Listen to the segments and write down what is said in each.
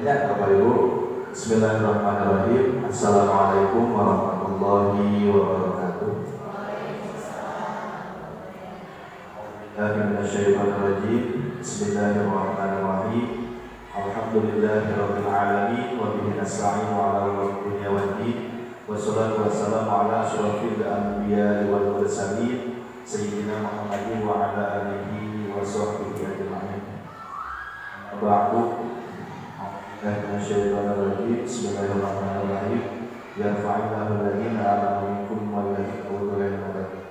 Ya, Bapak Ibu, Bismillahirrahmanirrahim. Assalamualaikum warahmatullahi wabarakatuh. Bismillahirrahmanirrahim. Alhamdulillahirabbil alamin wa bihi nasta'inu ala umuri dunya waddin. Wassalatu wassalamu ala asyrofil anbiya'i wal mursalin sayyidina Muhammadin wa ala alihi wa sahbihi ajma'in. Ba'du. Bismillahirrahmanirrahim. Yarfa'illahu alladhina amanu minkum wal ladzina utul ilma darajat.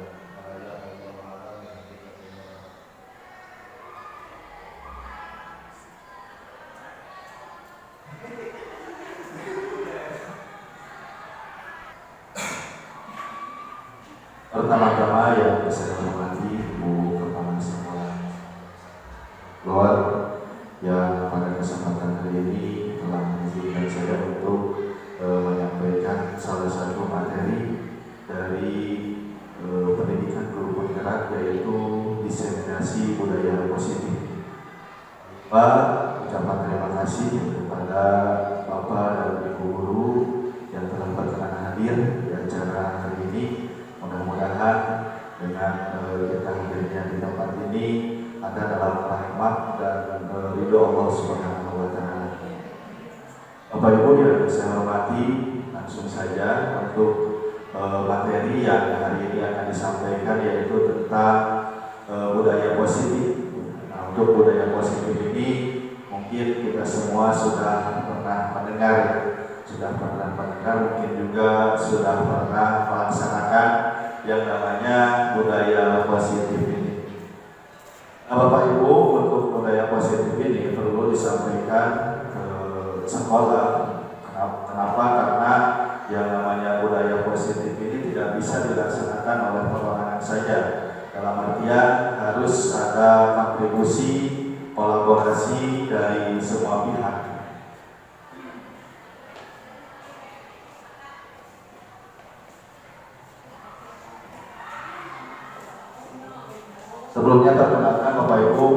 Pertama-tama yang saya hormati Ibu Kepala Sekolah Luar yang pada kesempatan hari ini telah mengizinkan saya untuk menyampaikan salah satu materi dari pendidikan guru penggerak, yaitu diseminasi budaya positif. Pak, ucapan terima kasih kepada Bapak dan Ibu guru yang telah berkenan hadir di acara hari ini. Mudah-mudahan dengan kita hadirnya di tempat ini ada dalam rahmat dan ridho Allah Subhanahu wa Ta'ala. Bapak Ibu yang saya hormati, langsung saja untuk materi yang hari ini akan disampaikan, yaitu tentang budaya positif. Nah, untuk budaya positif ini mungkin kita semua sudah pernah mendengar, mungkin juga sudah pernah melaksanakan yang namanya budaya positif ini. Nah, Bapak Ibu, untuk budaya positif ini perlu disampaikan ke sekolah. Kenapa? Karena yang namanya budaya positif ini tidak bisa dilaksanakan oleh perorangan saja. Dalam artian harus ada kontribusi, kolaborasi dari semua pihak. Sebelumnya perkenalkan Bapak Ibu,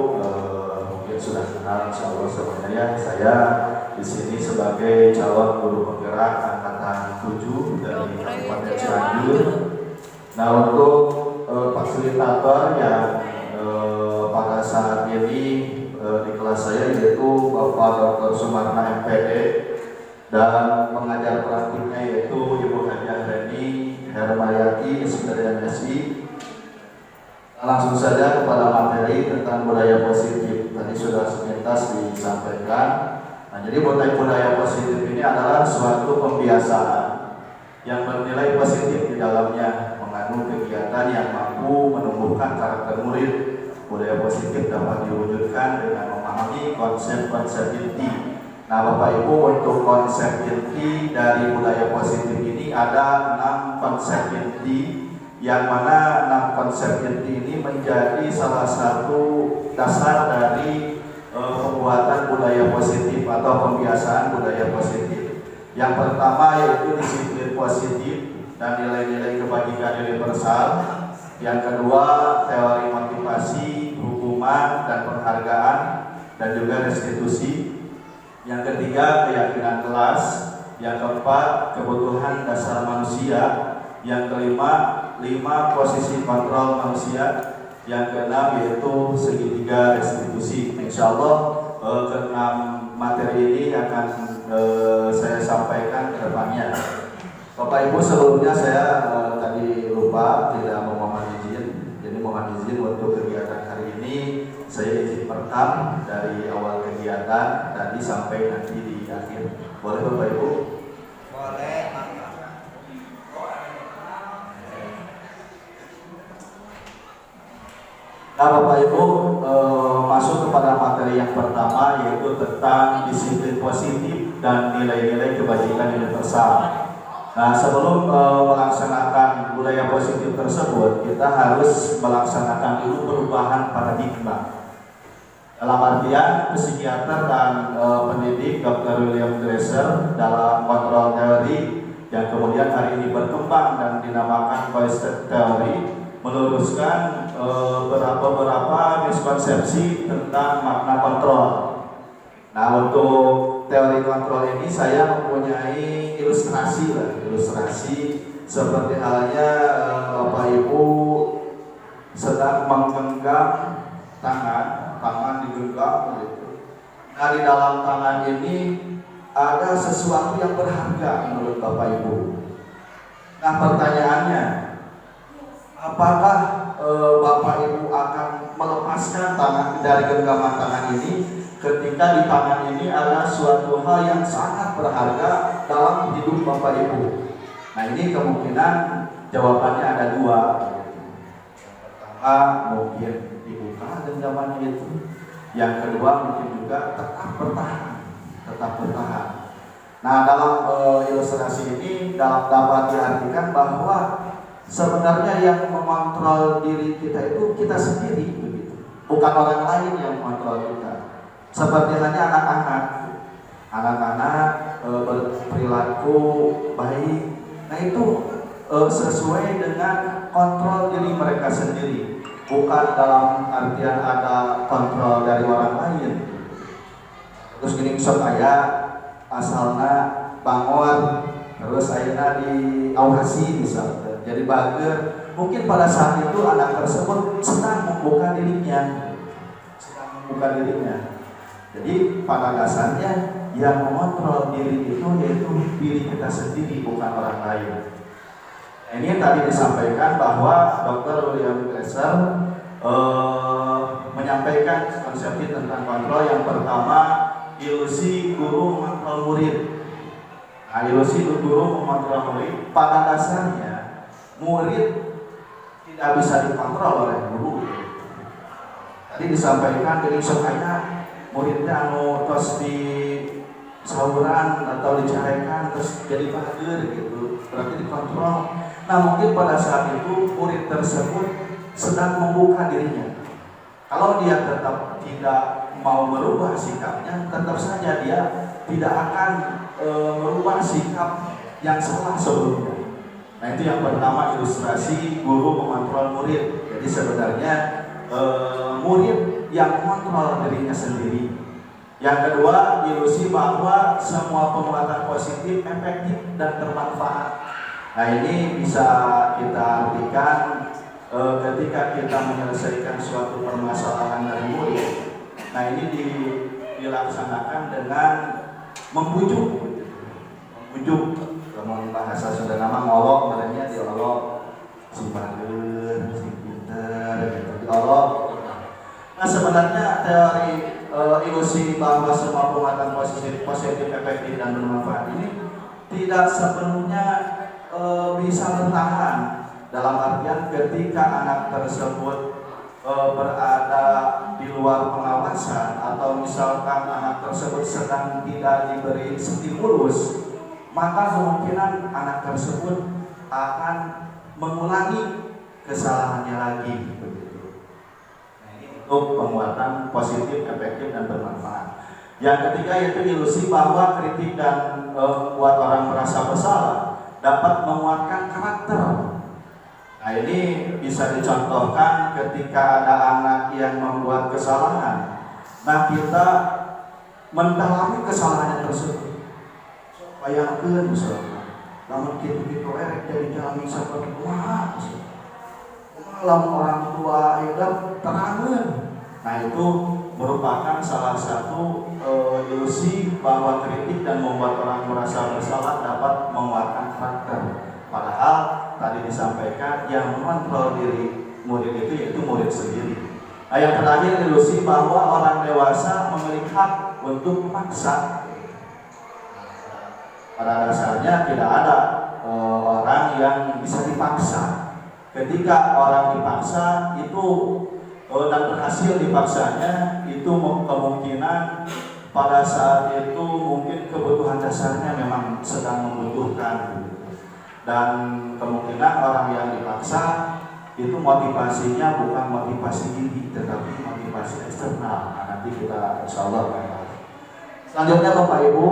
mungkin sudah kenal insyaallah sebenarnya saya di sini sebagai calon guru penggerak angkatan 7 dari Kabupaten Cianjur. Nah, untuk fasilitator yang pada saat ini di kelas saya yaitu Bapak Dr. Sumarna MPD, dan pengajar praktiknya yaitu Ibu Hadiah Reni Hermayati SPDMSI. Langsung saja kepada materi tentang budaya positif. Tadi sudah sepintas disampaikan. Nah, jadi budaya positif ini adalah suatu pembiasaan yang bernilai positif di dalamnya, mengandung kegiatan yang mampu menumbuhkan karakter murid. Budaya positif dapat diwujudkan dengan memahami konsep-konsep inti. Nah, Bapak Ibu, untuk konsep inti dari budaya positif ini ada 6 konsep inti, yang mana 6 konsep inti ini menjadi salah satu dasar dari pembuatan budaya positif atau pembiasaan budaya positif. Yang pertama yaitu disiplin positif dan nilai-nilai kebajikan universal. Yang kedua, teori motivasi, hukuman dan penghargaan dan juga restitusi. Yang ketiga, keyakinan kelas. Yang keempat, kebutuhan dasar manusia. Yang kelima, 5 posisi kontrol manusia. Yang keenam yaitu segitiga restitusi. Insya Allah ke-6 materi ini akan saya sampaikan ke depannya. Bapak Ibu, sebelumnya saya tadi lupa tidak memohon izin. Jadi mohon izin untuk kegiatan hari ini saya izin pertam dari awal kegiatan tadi sampai nanti di akhir. Boleh Bapak Ibu? Boleh. Nah, Bapak Ibu, masuk kepada materi yang pertama, yaitu tentang disiplin positif dan nilai-nilai kebajikan universal. Nah, sebelum melaksanakan budaya positif tersebut, kita harus melaksanakan dulu perubahan paradigma. Dalam artian, psikiater dan pendidik Dr. William Glasser dalam kontrol teori yang kemudian hari ini berkembang dan dinamakan Coiset Theory, meluruskan beberapa miskonsepsi tentang makna kontrol. Nah, untuk teori kontrol ini saya mempunyai ilustrasi seperti halnya Bapak Ibu sedang menggenggam tangan digenggam gitu. Nah, di dalam tangan ini ada sesuatu yang berharga menurut Bapak Ibu. Nah, pertanyaannya, apakah Bapak Ibu akan melepaskan tangan dari genggaman tangan ini ketika di tangan ini ada suatu hal yang sangat berharga dalam hidup Bapak Ibu? Nah, ini kemungkinan jawabannya ada dua. Pertama, mungkin dibuka genggamannya itu. Yang kedua, mungkin juga tetap bertahan. Nah, dalam ilustrasi ini dapat diartikan bahwa sebenarnya yang mengontrol diri kita itu kita sendiri, begitu. Bukan orang lain yang mengontrol kita. Seperti halnya anak-anak berperilaku baik. Nah, itu sesuai dengan kontrol diri mereka sendiri, bukan dalam artian ada kontrol dari orang lain. Terus gini, sok aya asalna bangun terus ayeuna diawasi misalnya jadi bager, mungkin pada saat itu anak tersebut sedang membuka dirinya. Jadi pada dasarnya yang mengontrol diri itu yaitu diri kita sendiri, bukan orang lain. Ini tadi disampaikan bahwa Dr. William Glasser menyampaikan konsep tentang kontrol. Yang pertama, ilusi guru mengontrol murid. Nah, ilusi guru mengontrol murid, pada dasarnya murid tidak bisa dikontrol oleh guru. Tadi disampaikan dari supaya muridnya tos di saluran atau dicairkan terus jadi bager gitu, berarti dikontrol. Nah, mungkin pada saat itu murid tersebut sedang membuka dirinya. Kalau dia tetap tidak mau merubah sikapnya, tetap saja dia tidak akan merubah sikap yang salah sebelumnya. Nah, itu yang pertama, ilustrasi guru mengontrol murid. Jadi sebenarnya murid yang mengontrol dirinya sendiri. Yang kedua, ilusi bahwa semua perbuatan positif efektif dan bermanfaat. Nah, ini bisa kita artikan ketika kita menyelesaikan suatu permasalahan dari murid. Nah, ini dilaksanakan dengan membujuk. Kalau bahasa Sunda nama ngolok, sebenarnya diolok si bager, si pinter, gitu. Diolok. Nah, sebenarnya teori ilusi bahwa semua perbuatan positif efektif dan bermanfaat ini tidak sepenuhnya bisa bertahan, dalam artian ketika anak tersebut berada di luar pengawasan atau misalkan anak tersebut sedang tidak diberi stimulus, maka kemungkinan anak tersebut akan mengulangi kesalahannya lagi. Untuk penguatan positif, efektif, dan bermanfaat. Yang ketiga yaitu ilusi bahwa kritik dan membuat orang merasa bersalah dapat menguatkan karakter. Nah, ini bisa dicontohkan ketika ada anak yang membuat kesalahan. Nah, kita mendalami kesalahan tersebut. Bayangkan misalnya, namun kita jadi jalan seperti wah, malam orang tua itu terangkan. Nah, itu merupakan salah satu ilusi bahwa kritik dan membuat orang merasa bersalah dapat menguatkan karakter. Padahal tadi disampaikan yang mengontrol diri murid itu yaitu murid sendiri. Nah, yang terakhir ilusi bahwa orang dewasa memiliki hak untuk memaksa. Pada dasarnya tidak ada orang yang bisa dipaksa. Ketika orang dipaksa itu dan berhasil dipaksanya, itu kemungkinan pada saat itu mungkin kebutuhan dasarnya memang sedang membutuhkan, dan kemungkinan orang yang dipaksa itu motivasinya bukan motivasi diri tetapi motivasi eksternal. Nah, nanti kita insyaallah akan bahas. Selanjutnya Bapak Ibu,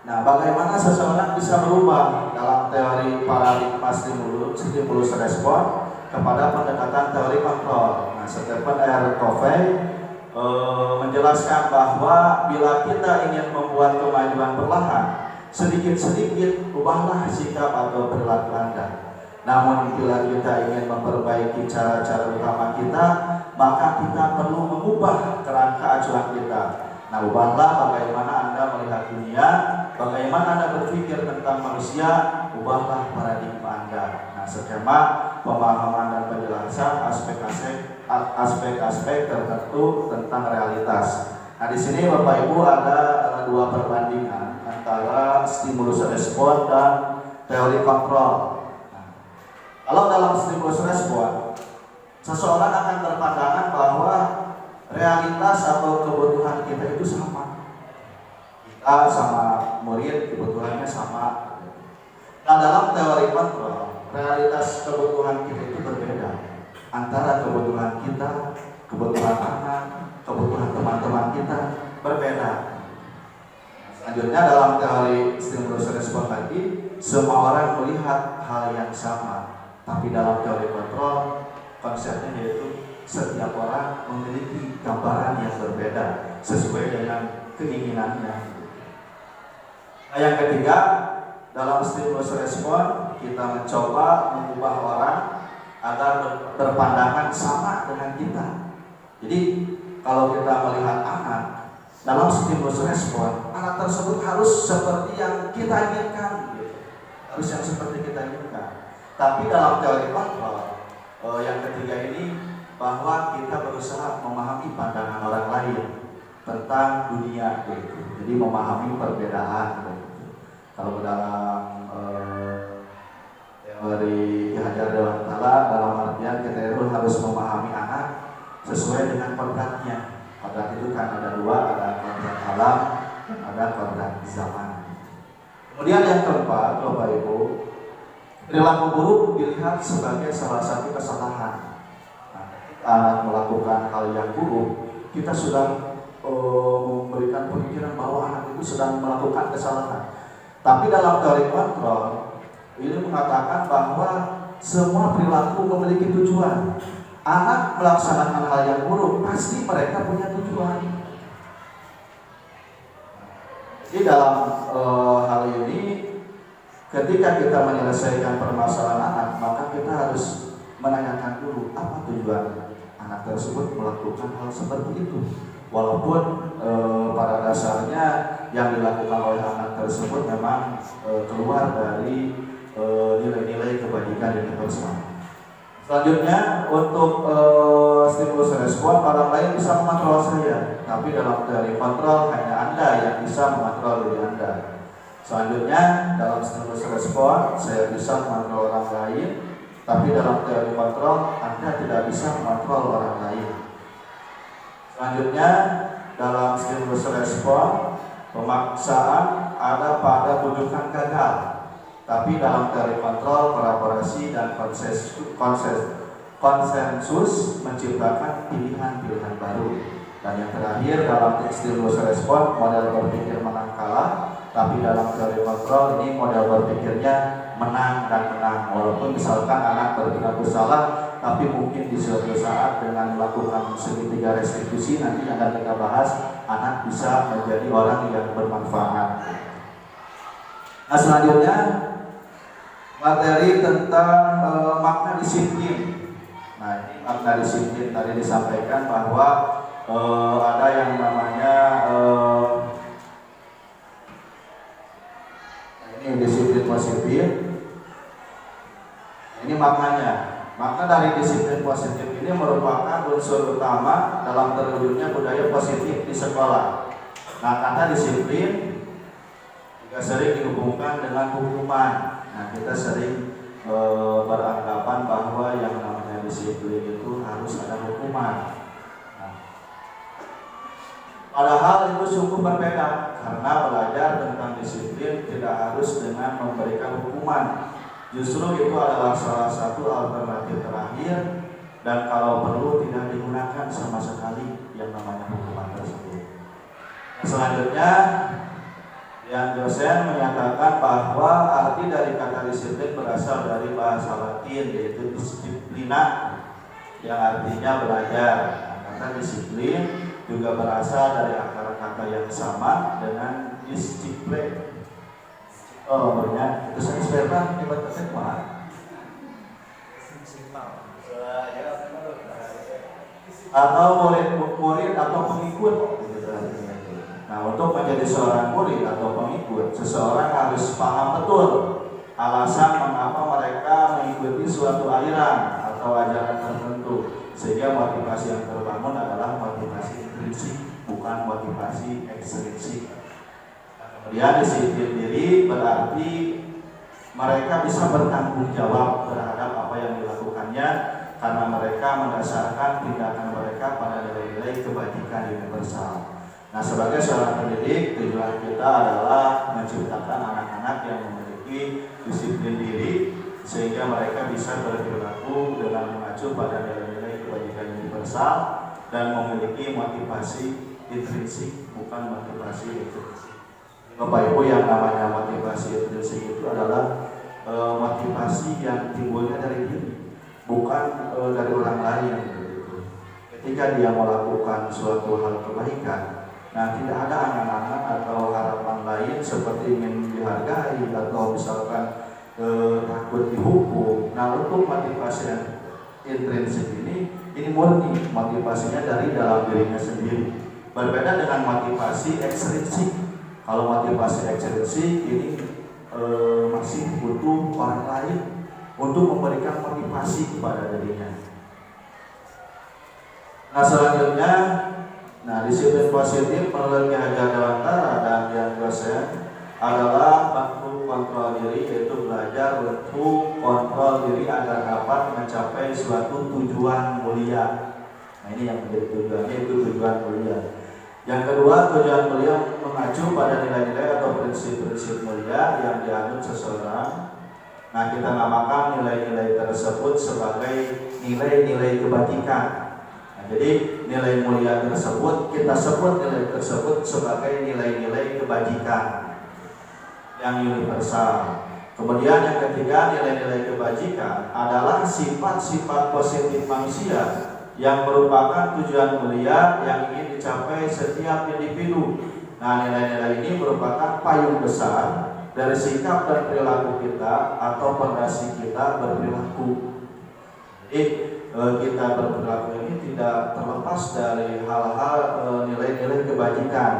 nah, bagaimana seseorang bisa berubah dalam teori paradigma stimulus respon kepada pendekatan teori kontrol. Nah, Stephen R. Covey menjelaskan bahwa bila kita ingin membuat kemajuan perlahan, sedikit-sedikit ubahlah sikap atau perilaku Anda. Namun bila kita ingin memperbaiki cara-cara utama kita, maka kita perlu mengubah kerangka acuan kita. Nah, ubahlah bagaimana Anda melihat dunia, bagaimana Anda berpikir tentang manusia, ubahlah paradigma Anda. Nah, skema pemahaman dan penjelasan aspek-aspek tertentu tentang realitas. Nah, di sini Bapak Ibu ada dua perbandingan antara stimulus respon dan teori kontrol. Kalau dalam stimulus respon, seseorang akan berpandangan bahwa realitas atau kebutuhan kita itu sama. Kita sama murid, kebutuhannya sama. Nah, dalam teori kontrol, realitas kebutuhan kita itu berbeda. Antara kebutuhan kita, kebutuhan anak, kebutuhan teman-teman kita berbeda. Selanjutnya dalam teori stimulus respon tadi, semua orang melihat hal yang sama. Tapi dalam teori kontrol, konsepnya yaitu setiap orang memiliki gambaran yang berbeda sesuai dengan keinginannya. Nah, yang ketiga, dalam stimulus respon kita mencoba mengubah orang agar berpandangan sama dengan kita. Jadi kalau kita melihat anak dalam stimulus respon, anak tersebut harus seperti yang kita inginkan, harus yang seperti kita inginkan. Tapi dalam teori kontrol yang ketiga ini, bahwa kita berusaha memahami pandangan orang lain tentang dunia, jadi memahami perbedaan. Kalau dalam teori Ki Hajar Dewantara, dalam artian kita itu harus memahami anak sesuai dengan kodratnya. Kodrat itu kan ada dua, ada kodrat alam dan ada kodrat zaman. Kemudian yang keempat, Bapak Ibu, perilaku buruk dilihat sebagai salah satu kesalahan. Nah, anak melakukan hal yang buruk, kita sudah memberikan pemikiran bahwa anak itu sedang melakukan kesalahan. Tapi dalam teori kontrol ini mengatakan bahwa semua perilaku memiliki tujuan. Anak melaksanakan hal yang buruk, pasti mereka punya tujuan. Jadi dalam hal ini, ketika kita menyelesaikan permasalahan anak, maka kita harus menanyakan dulu apa tujuan anak tersebut melakukan hal seperti itu. Walaupun pada dasarnya yang dilakukan oleh anak tersebut memang keluar dari nilai-nilai kebajikan dan kebaikan. Selanjutnya untuk stimulus respon, orang lain bisa mengontrol saya, tapi dalam teori kontrol hanya Anda yang bisa mengontrol diri Anda. Selanjutnya dalam stimulus respon saya bisa mengontrol orang lain, tapi dalam teori kontrol Anda tidak bisa mengontrol orang lain. Selanjutnya dalam stimulus respon, pemaksaan ada pada tujuan gagal, tapi dalam teori kontrol kolaborasi dan konsensus menciptakan pilihan-pilihan baru. Dan yang terakhir dalam stimulus respon, model berpikir menang kalah, tapi dalam teori kontrol ini model berpikirnya menang dan menang. Walaupun misalkan anak berperilaku salah, tapi mungkin di suatu saat dengan melakukan segitiga restitusi, nanti akan kita bahas, anak bisa menjadi orang yang bermanfaat. Nah, selanjutnya materi tentang makna disiplin. Nah, ini makna disiplin tadi disampaikan bahwa ada yang namanya ini disiplin positif. Ini maknanya. Makna dari disiplin positif ini merupakan unsur utama dalam terwujudnya budaya positif di sekolah. Nah, kata disiplin juga sering dihubungkan dengan hukuman. Nah, kita sering beranggapan bahwa yang namanya disiplin itu harus ada hukuman. Nah, padahal itu sungguh berbeda, karena belajar tentang disiplin tidak harus dengan memberikan hukuman. Justru itu adalah salah satu alternatif terakhir, dan kalau perlu tidak digunakan sama sekali yang namanya hukuman tersebut. Selanjutnya, yang dosen menyatakan bahwa arti dari kata disiplin berasal dari bahasa Latin, yaitu disciplina, yang artinya belajar. Nah, kata disiplin juga berasal dari akar kata yang sama dengan istiqlal. Oh, benar. Itu saya sebenarnya hebat kesek mah. Atau murid atau pengikut. Nah, untuk menjadi seorang murid atau pengikut, seseorang harus paham betul alasan mengapa mereka mengikuti suatu aliran atau ajaran tertentu, sehingga motivasi yang terbangun adalah motivasi intrinsik, bukan motivasi ekstrinsik. Kemudian disiplin diri berarti mereka bisa bertanggung jawab terhadap apa yang dilakukannya, karena mereka mendasarkan tindakan mereka pada nilai-nilai kebajikan universal. Nah, sebagai seorang pendidik, tujuan kita adalah menciptakan anak-anak yang memiliki disiplin diri, sehingga mereka bisa berperilaku dengan mengacu pada nilai-nilai kebajikan universal dan memiliki motivasi intrinsik, bukan motivasi ekstrinsik. Bapak Ibu, yang namanya motivasi intrinsik itu adalah motivasi yang timbulnya dari diri, bukan dari orang lain. Ketika dia melakukan suatu hal kebaikan, nah, tidak ada angan-angan atau harapan lain seperti ingin dihargai atau misalkan takut dihukum. Nah, untuk motivasi yang intrinsik ini murni, motivasinya dari dalam dirinya sendiri. Berbeda dengan motivasi ekstrinsik. Kalau motivasi ekstrinsik ini masih butuh orang lain untuk memberikan motivasi kepada dirinya. Nah, selanjutnya, disiplin positif menurut Ki Hajar Dewantara dan yang dosen adalah waktu kontrol diri, yaitu belajar untuk kontrol diri agar dapat mencapai suatu tujuan mulia. Nah, ini yang menjadi tujuannya, itu tujuan mulia. Yang kedua, tujuan mulia mengacu pada nilai-nilai atau prinsip-prinsip mulia yang dianut seseorang. Nah, kita namakan nilai-nilai tersebut sebagai nilai-nilai kebajikan. Jadi nilai mulia tersebut, kita sebut nilai tersebut sebagai nilai-nilai kebajikan yang universal. Kemudian yang ketiga, nilai-nilai kebajikan adalah sifat-sifat positif manusia yang merupakan tujuan mulia yang ingin dicapai setiap individu. Nah, nilai-nilai ini merupakan payung besar dari sikap dan perilaku kita atau fondasi kita berperilaku. Jadi kita berperilaku ini tidak terlepas dari hal-hal nilai-nilai kebajikan,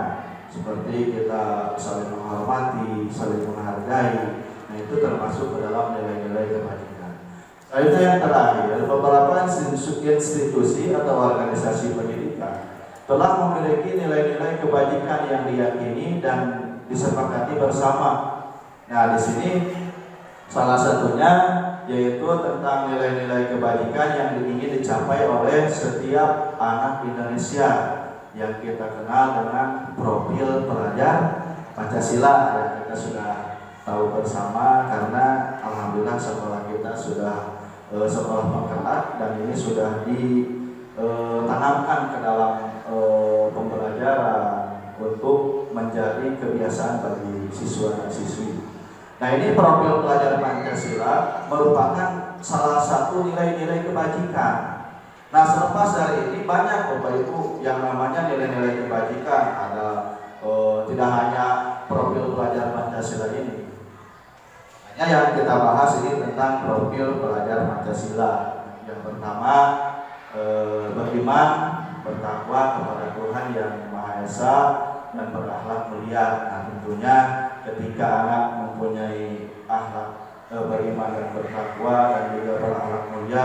seperti kita saling menghormati, saling menghargai. Nah, itu termasuk ke dalam nilai-nilai kebajikan. Selanjutnya yang terakhir, beberapa institusi atau organisasi pendidikan telah memiliki nilai-nilai kebajikan yang diyakini dan disepakati bersama. Nah, di sini salah satunya yaitu tentang nilai-nilai kebajikan yang ingin dicapai oleh setiap anak Indonesia yang kita kenal dengan profil pelajar Pancasila, yang kita sudah tahu bersama karena alhamdulillah sekolah kita sudah sekolah penggerak dan ini sudah ditanamkan ke dalam pembelajaran untuk menjadi kebiasaan bagi siswa dan siswi. Nah, ini profil pelajar Pancasila merupakan salah satu nilai-nilai kebajikan. Nah, selepas dari ini banyak Bapak Ibu yang namanya nilai-nilai kebajikan. Ada tidak hanya profil pelajar Pancasila ini. Hanya yang kita bahas ini tentang profil pelajar Pancasila. Yang pertama, beriman, bertakwa kepada Tuhan Yang Maha Esa dan berakhlak mulia. Nah, tentunya ketika anak mempunyai akhlak beriman dan bertakwa dan juga berakhlak mulia,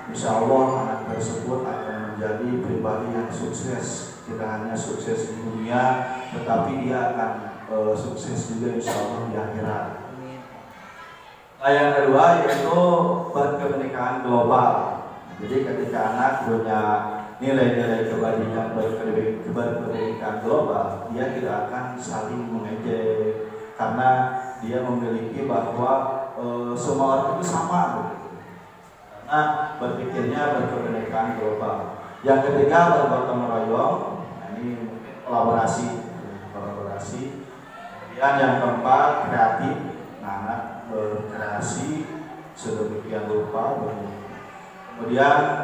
insya Allah anak tersebut akan menjadi pribadi yang sukses. Tidak hanya sukses di dunia, tetapi dia akan sukses juga insya Allah di akhirat. Nah, yang kedua yaitu berkebinekaan global. Jadi ketika anak punya nilai-nilai kebajikan berkebinekaan global, dia tidak akan saling mengejek karena dia memiliki bahwa semua orang itu sama, karena berpikirnya berkebinekaan global. Yang ketiga, bergotong royong. Nah, ini kolaborasi. Kemudian yang keempat, kreatif. Nah, anak berkreasi sedemikian rupa. Kemudian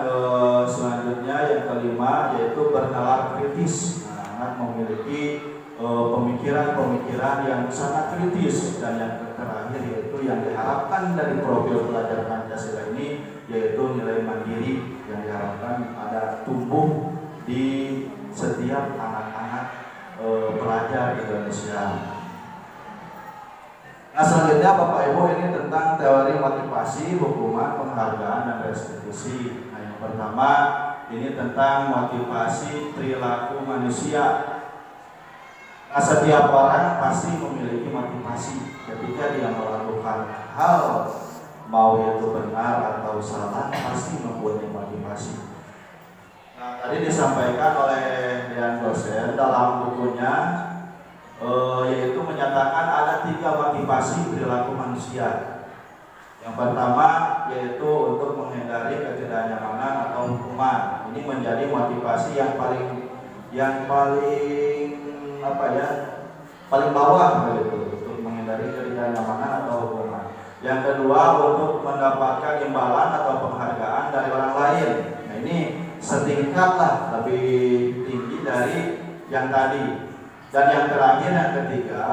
selanjutnya yang kelima yaitu bernalar kritis. Nah, anak memiliki pemikiran-pemikiran yang sangat kritis. Dan yang terakhir yaitu yang diharapkan dari profil pelajar Pancasila ini yaitu nilai mandiri yang diharapkan ada tumbuh di setiap anak-anak pelajar Indonesia. Nah, selanjutnya Bapak Ibu ini tentang teori motivasi, hukuman, penghargaan, dan restitusi. Nah, yang pertama ini tentang motivasi perilaku manusia. Nah, setiap orang pasti memiliki motivasi ketika dia melakukan hal, mau itu benar atau salah, pasti mempunyai motivasi. Nah, tadi disampaikan oleh Dean dosen dalam bukunya yaitu menyatakan ada 3 motivasi perilaku manusia. Yang pertama yaitu untuk menghindari ketidaknyamanan atau hukuman. Ini menjadi motivasi yang paling paling bawah begitu, untuk menghindari ketidaknyamanan atau hukuman. Yang kedua untuk mendapatkan imbalan atau penghargaan dari orang lain. Nah, ini setingkatlah lebih tinggi dari yang tadi. Dan yang terakhir, yang ketiga,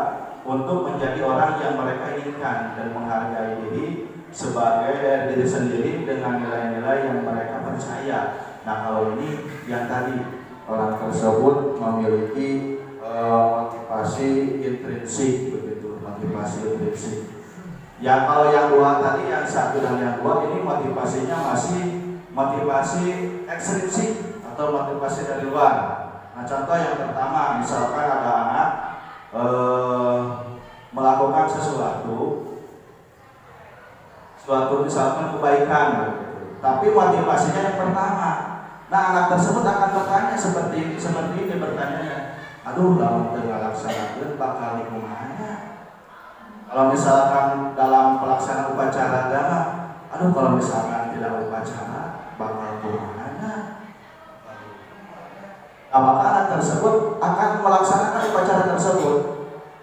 untuk menjadi orang yang mereka inginkan dan menghargai diri sebagai diri sendiri dengan nilai-nilai yang mereka percaya. Nah, kalau ini yang tadi, orang tersebut memiliki motivasi intrinsik, begitu, motivasi intrinsik. Yang kalau yang dua tadi, yang satu dan yang dua ini motivasinya masih motivasi ekstrinsik atau motivasi dari luar. Nah, contoh yang pertama, misalkan ada anak melakukan sesuatu misalkan kebaikan, tapi motivasinya yang pertama. Nah, anak tersebut akan bertanya seperti ini bertanya, aduh, dalam laksanakan bakal kumaha. Kalau misalkan dalam pelaksanaan upacara agama, aduh, kalau misalkan tidak upacara bakal kumaha. Maka anak tersebut akan melaksanakan upacara tersebut,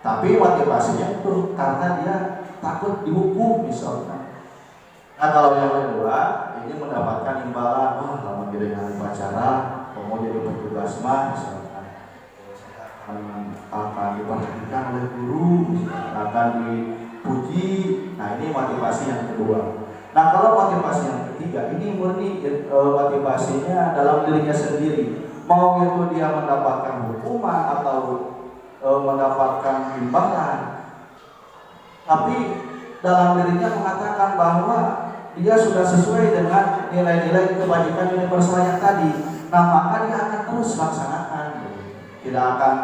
tapi motivasinya itu karena dia takut dihukum misalnya. Nah, kalau yang kedua ini mendapatkan imbalan, kalau mengiringi upacara, mau jadi petugas mah misalkan akan diperhatikan oleh guru, akan dipuji. Nah, ini motivasi yang kedua. Nah, kalau motivasi yang ketiga ini murni motivasinya dalam dirinya sendiri. Mau itu dia mendapatkan hukuman atau mendapatkan imbalan, tapi dalam dirinya mengatakan bahwa dia sudah sesuai dengan nilai-nilai kebajikan universal yang tadi. Nah, maka dia akan terus laksanakan, tidak akan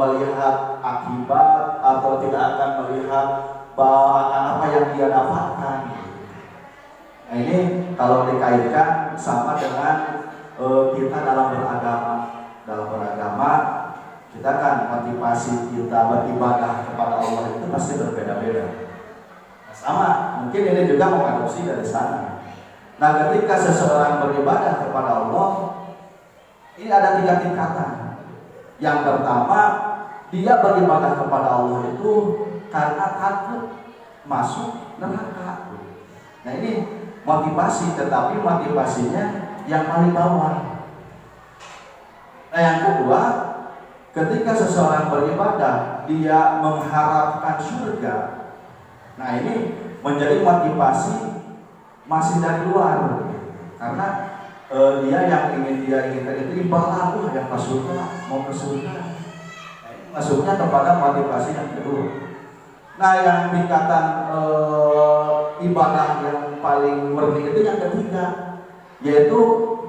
melihat akibat atau tidak akan melihat bahwa akan apa yang dia dapatkan. Nah, ini kalau dikaitkan sama dengan kita dalam beragama, kita kan motivasi kita beribadah kepada Allah itu pasti berbeda-beda. Sama, mungkin ini juga mengadopsi dari sana. Nah, ketika seseorang beribadah kepada Allah, ini ada 3 tingkatan. Yang pertama, dia beribadah kepada Allah itu karena takut masuk neraka. Nah, ini motivasi, tetapi motivasinya yang paling bawah. Nah, yang kedua, ketika seseorang beribadah, dia mengharapkan surga. Nah, ini menjadi motivasi masih dari luar, karena dia yang inginkan itu imbalan, yang ke surga, mau ke surga. Nah, ini masuknya kepada motivasi yang kedua. Nah, yang tingkatan ibadah yang paling murni itu yang ketiga, yaitu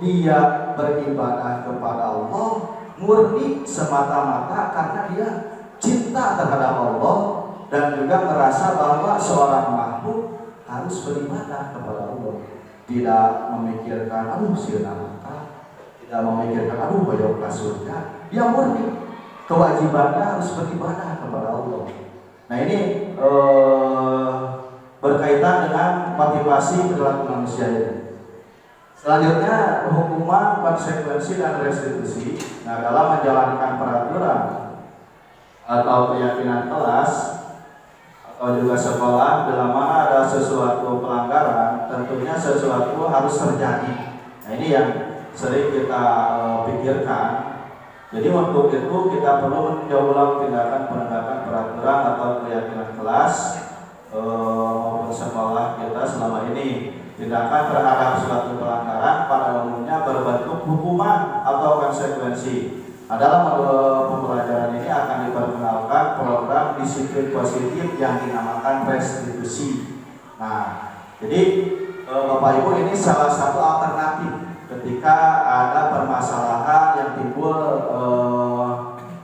dia beribadah kepada Allah murni semata-mata karena dia cinta terhadap Allah dan juga merasa bahwa seorang makhluk harus beribadah kepada Allah, tidak memikirkan aduh sieuna neraka, tidak memikirkan aduh hoyong ka surga. Dia murni kewajibannya harus beribadah kepada Allah. Nah, ini berkaitan dengan motivasi perilaku manusia ini. Selanjutnya, hukuman, konsekuensi, dan restitusi. Nah, dalam menjalankan peraturan atau keyakinan kelas juga sekolah bila mana ada sesuatu pelanggaran, tentunya sesuatu harus terjadi. Nah ini yang sering kita pikirkan. Jadi untuk itu kita perlu meninjau ulang tindakan penegakan peraturan atau keyakinan kelas maupun sekolah kita selama ini. Tindakan terhadap suatu pelanggaran pada umumnya berbentuk hukuman atau konsekuensi. Nah, dalam pembelajaran ini akan diperkenalkan program disiplin positif yang dinamakan restitusi. Nah, jadi Bapak Ibu, ini salah satu alternatif ketika ada permasalahan yang timbul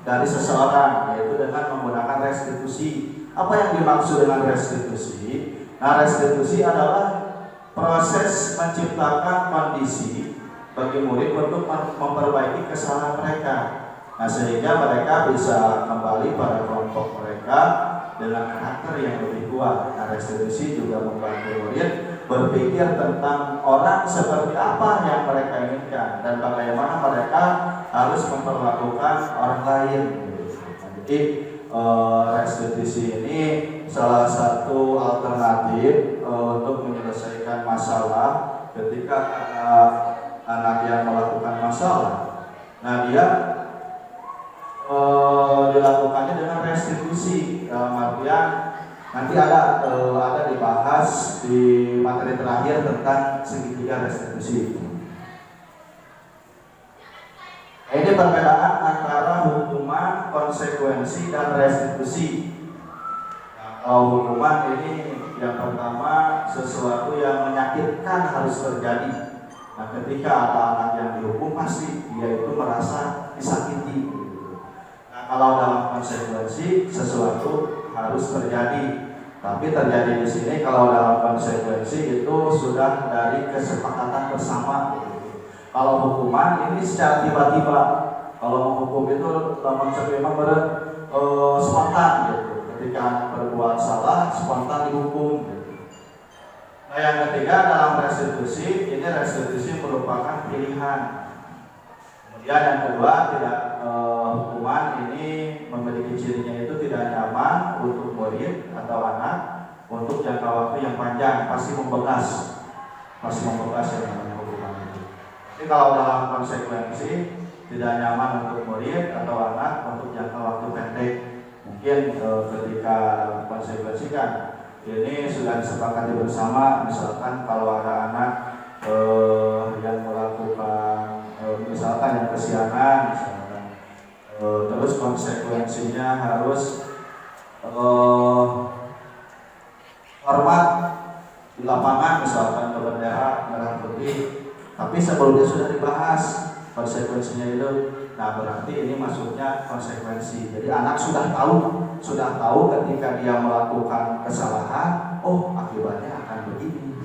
dari seseorang, yaitu dengan menggunakan restitusi. Apa yang dimaksud dengan restitusi? Nah, restitusi adalah proses menciptakan kondisi bagi murid untuk memperbaiki kesalahan mereka. Nah, sehingga mereka bisa kembali pada kelompok mereka dengan karakter yang lebih kuat. Nah, restitusi juga membantu murid berpikir tentang orang seperti apa yang mereka inginkan dan bagaimana mereka harus memperlakukan orang lain. Nah, jadi restitusi ini salah satu alternatif untuk menyelesaikan masalah ketika ada anak yang melakukan masalah. Nah, dia dilakukannya dengan restitusi, dalam artian nanti ada dibahas di materi terakhir tentang segitiga restitusi. Ini perbedaan antara hukuman, konsekuensi, dan restitusi. Nah, kalau hukuman ini yang pertama sesuatu yang menyakitkan harus terjadi. Nah, ketika ada anak yang dihukum pasti dia itu merasa disakiti. Nah, kalau dalam konsekuensi sesuatu harus terjadi. Tapi terjadi di sini kalau dalam konsekuensi itu sudah dari kesepakatan bersama. Kalau hukuman ini secara tiba-tiba. Kalau menghukum itu memang spontan gitu. Ketika berbuat salah spontan dihukum. Nah, yang ketiga dalam restitusi, ini restitusi merupakan pilihan. Kemudian yang kedua, hukuman ini memiliki cirinya itu tidak nyaman untuk murid atau anak untuk jangka waktu yang panjang, pasti membekas yang namanya hukuman itu. Jadi kalau dalam konsekuensi tidak nyaman untuk murid atau anak untuk jangka waktu pendek, mungkin ketika konsekuensi kan ini sudah disepakati bersama, misalkan kalau ada anak yang melakukan misalkan yang kesiangan, misalkan, terus konsekuensinya harus hormat di lapangan, misalkan ke bendera merah putih, tapi sebelumnya sudah dibahas konsekuensinya itu. Nah, berarti ini masuknya konsekuensi. Jadi anak sudah tahu ketika dia melakukan kesalahan, oh akibatnya akan begini.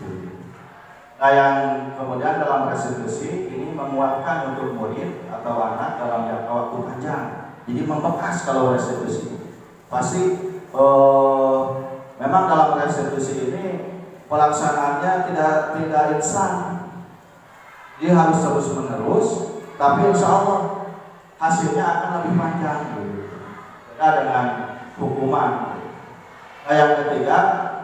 Nah, yang kemudian dalam restitusi ini menguatkan untuk murid atau anak dalam jangka waktu panjang. Jadi membekas kalau restitusi. Pasti memang dalam restitusi ini pelaksanaannya tidak instan. Dia harus terus menerus, tapi insya Allah hasilnya akan lebih panjang. Beda dengan hukuman. Nah, yang ketiga,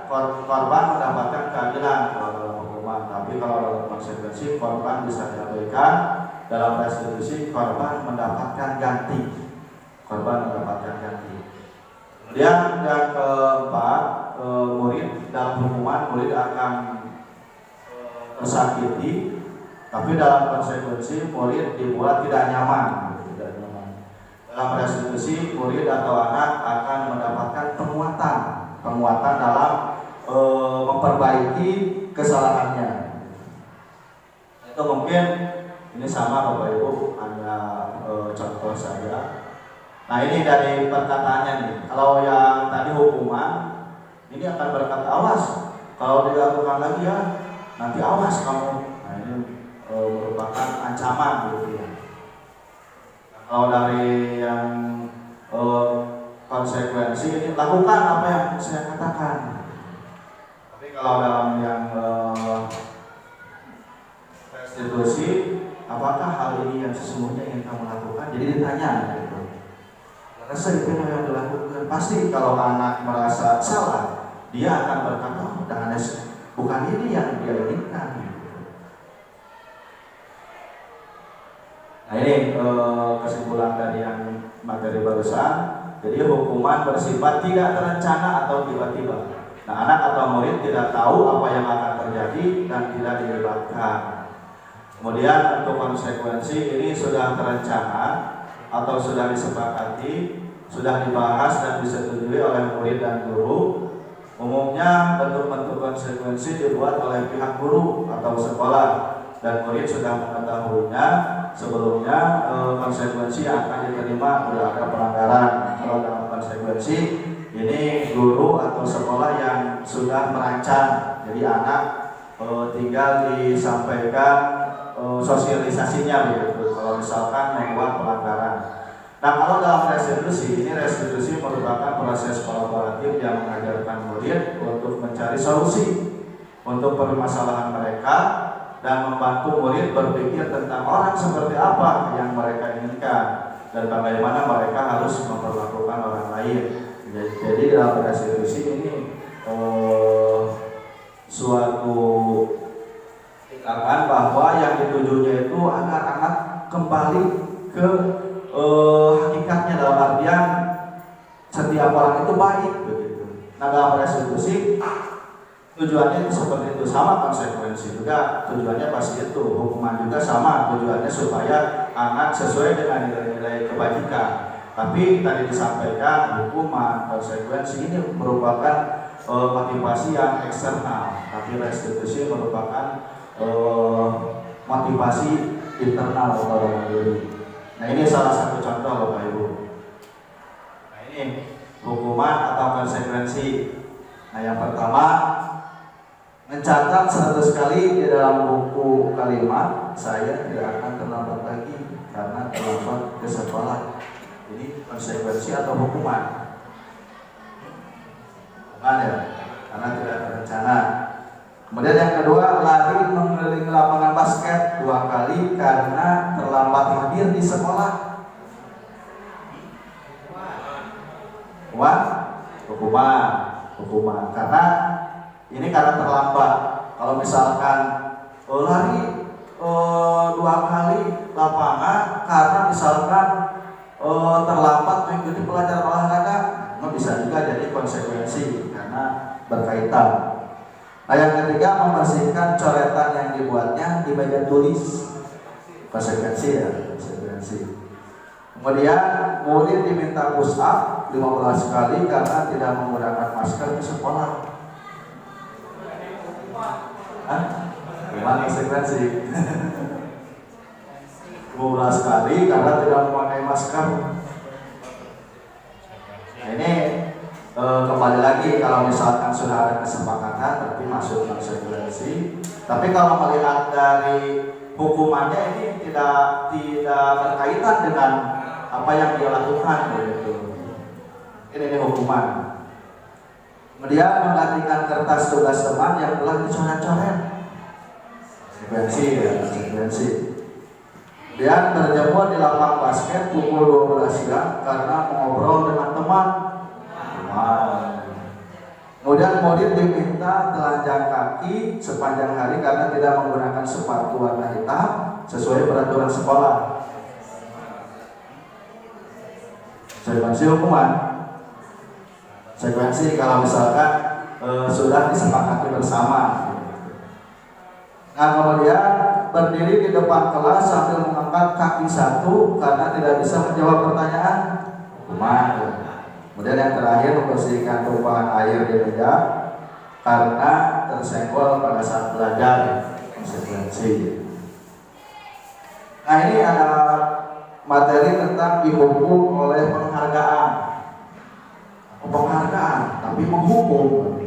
korban mendapatkan keadilan kalau dalam hukuman, tapi kalau dalam konsekuensi korban bisa diabaikan. Dalam restitusi korban mendapatkan ganti. Kemudian yang keempat, murid dalam hukuman murid akan tersakiti, tapi dalam konsekuensi murid dibuat tidak nyaman. Dalam restitusi murid atau anak akan mendapatkan penguatan dalam memperbaiki kesalahannya. Itu mungkin ini sama Bapak Ibu, hanya contoh saja. Nah, ini dari perkataannya nih. Kalau yang tadi hukuman, ini akan berkata awas. Kalau dilakukan lagi ya, nanti awas kamu. Nah, ini merupakan ancaman gitu ya. Nah, kalau dari yang konsekuensi ini lakukan apa yang saya katakan. Tapi kalau dalam yang restitusi, apakah hal ini yang sesungguhnya ingin kamu lakukan? Jadi ditanya gitu. Rasa itu yang dilakukan. Pasti kalau anak merasa salah, dia akan berkata, oh, bukan ini yang dia inginkan. Nah ini kesimpulan dari yang materi barusan. Jadi hukuman bersifat tidak terencana atau tiba-tiba. Nah anak atau murid tidak tahu apa yang akan terjadi dan tidak dilibatkan. Kemudian untuk konsekuensi ini sudah terencana atau sudah disepakati, sudah dibahas dan disetujui oleh murid dan guru. Umumnya bentuk-bentuk konsekuensi dibuat oleh pihak guru atau sekolah dan murid sudah mengetahuinya sebelumnya. Konsekuensi yang akan diterima bila ada pelanggaran. Kalau dalam konsekuensi ini guru atau sekolah yang sudah merancang, jadi anak tinggal disampaikan sosialisasinya begitu. Kalau misalkan membuat pelanggaran. Nah kalau dalam restitusi, ini restitusi merupakan proses kolaboratif yang mengajarkan murid untuk mencari solusi untuk permasalahan mereka dan membantu murid berpikir tentang orang seperti apa yang mereka inginkan dan bagaimana mereka harus memperlakukan orang lain. Jadi dalam restitusi ini suatu tindakan bahwa yang ditujunya itu agar anak kembali ke hakikatnya, dalam artian setiap orang itu baik begitu. Nah dalam restitusi tujuannya itu seperti itu, sama konsekuensi juga tujuannya pasti itu, hukuman juga sama tujuannya supaya anak sesuai dengan nilai-nilai kebajikan. Tapi tadi disampaikan hukuman konsekuensi ini merupakan motivasi yang eksternal, tapi restitusi merupakan motivasi internal orang diri. Nah ini salah satu contoh Bapak Ibu. Nah ini hukuman atau konsekuensi. Nah yang pertama, mencatat 100 kali di dalam buku kalimat, saya tidak akan terlambat lagi karena terlambat ke sekolah. Ini konsekuensi atau hukuman? Hukuman ya, karena tidak terencana. Kemudian yang kedua, lari mengelilingi lapangan basket 2 kali karena terlambat hadir di sekolah. Hukuman. Karena ini karena terlambat. Kalau misalkan lari 2 kali lapangan karena misalkan terlambat mengikuti pelajaran olahraga, bisa juga jadi konsekuensi karena berkaitan. Nah yang ketiga, membersihkan coretan yang dibuatnya di meja tulis. Konsekuensi ya, konsekuensi. Kemudian murid diminta push up 15 kali karena tidak menggunakan masker di sekolah. Gimana konsekuensi? 15 kali karena tidak memakai masker. Nah ini kembali lagi, kalau misalkan sudah ada kesepakatan berarti masuk konsekuensi. Tapi kalau melihat dari hukumannya ini tidak berkaitan dengan apa yang dia lakukan begitu. Ini hukuman. Kemudian menggantikan kertas tugas teman yang telah dicoret-coret. Konsekuensi ya, konsekuensi. Kemudian berjemur di lapang basket pukul 12 siang karena mengobrol dengan teman. Kemudian murid diminta telanjang kaki sepanjang hari karena tidak menggunakan sepatu warna hitam sesuai peraturan sekolah. Konsekuensi hukuman. Konsekuensi kalau misalkan sudah disepakati bersama. Nah kemudian berdiri di depan kelas sambil mengangkat kaki satu karena tidak bisa menjawab pertanyaan. Hukuman. Kemudian yang terakhir, membersihkan tumpahan air di meja karena tersenggol pada saat belajar. Konsekuensi. Nah ini ada materi tentang dihukum oleh penghargaan, tapi menghukum.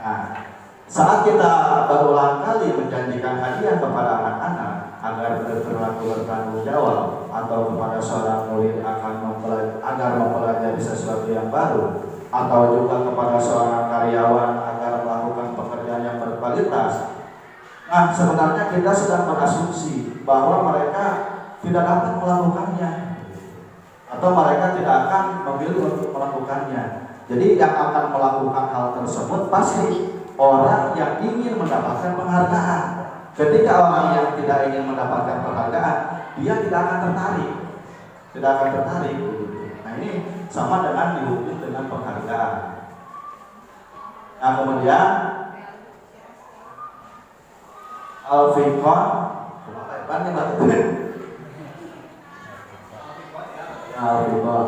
Nah saat kita berulang kali menjanjikan hadiah kepada anak-anak agar berperilaku bertanggung jawab, atau kepada seorang murid agar mempelajari sesuatu yang baru, atau juga kepada seorang karyawan agar melakukan pekerjaan yang berkualitas. Nah sebenarnya kita sedang berasumsi bahwa mereka tidak dapat melakukannya, atau mereka tidak akan memilih untuk melakukannya. Jadi yang akan melakukan hal tersebut pasti orang yang ingin mendapatkan penghargaan. Ketika orang yang tidak ingin mendapatkan penghargaan, dia tidak akan tertarik. Tidak akan tertarik. Nah ini sama dengan dihukum dengan penghargaan. Nah kemudian al-fiqon, al-fiqon.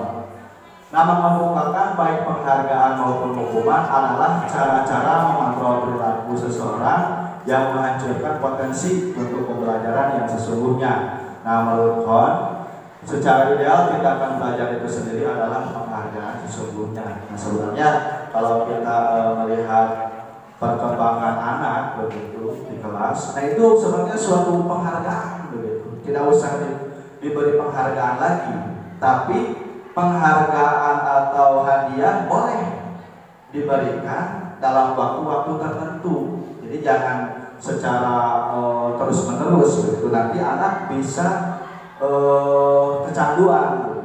Nah, mengemukakan baik penghargaan maupun hukuman adalah cara-cara mengontrol perilaku seseorang yang menghancurkan potensi untuk pembelajaran yang sesungguhnya. Nah, menurut Kon, secara ideal tindakan belajar itu sendiri adalah penghargaan sesungguhnya. Nah, sebenarnya kalau kita melihat perkembangan anak begitu di kelas, nah itu sebenarnya suatu penghargaan begitu. Tidak usah diberi penghargaan lagi, tapi penghargaan atau hadiah boleh diberikan dalam waktu-waktu tertentu. Jadi jangan secara terus-menerus begitu. Nanti anak bisa kecanduan.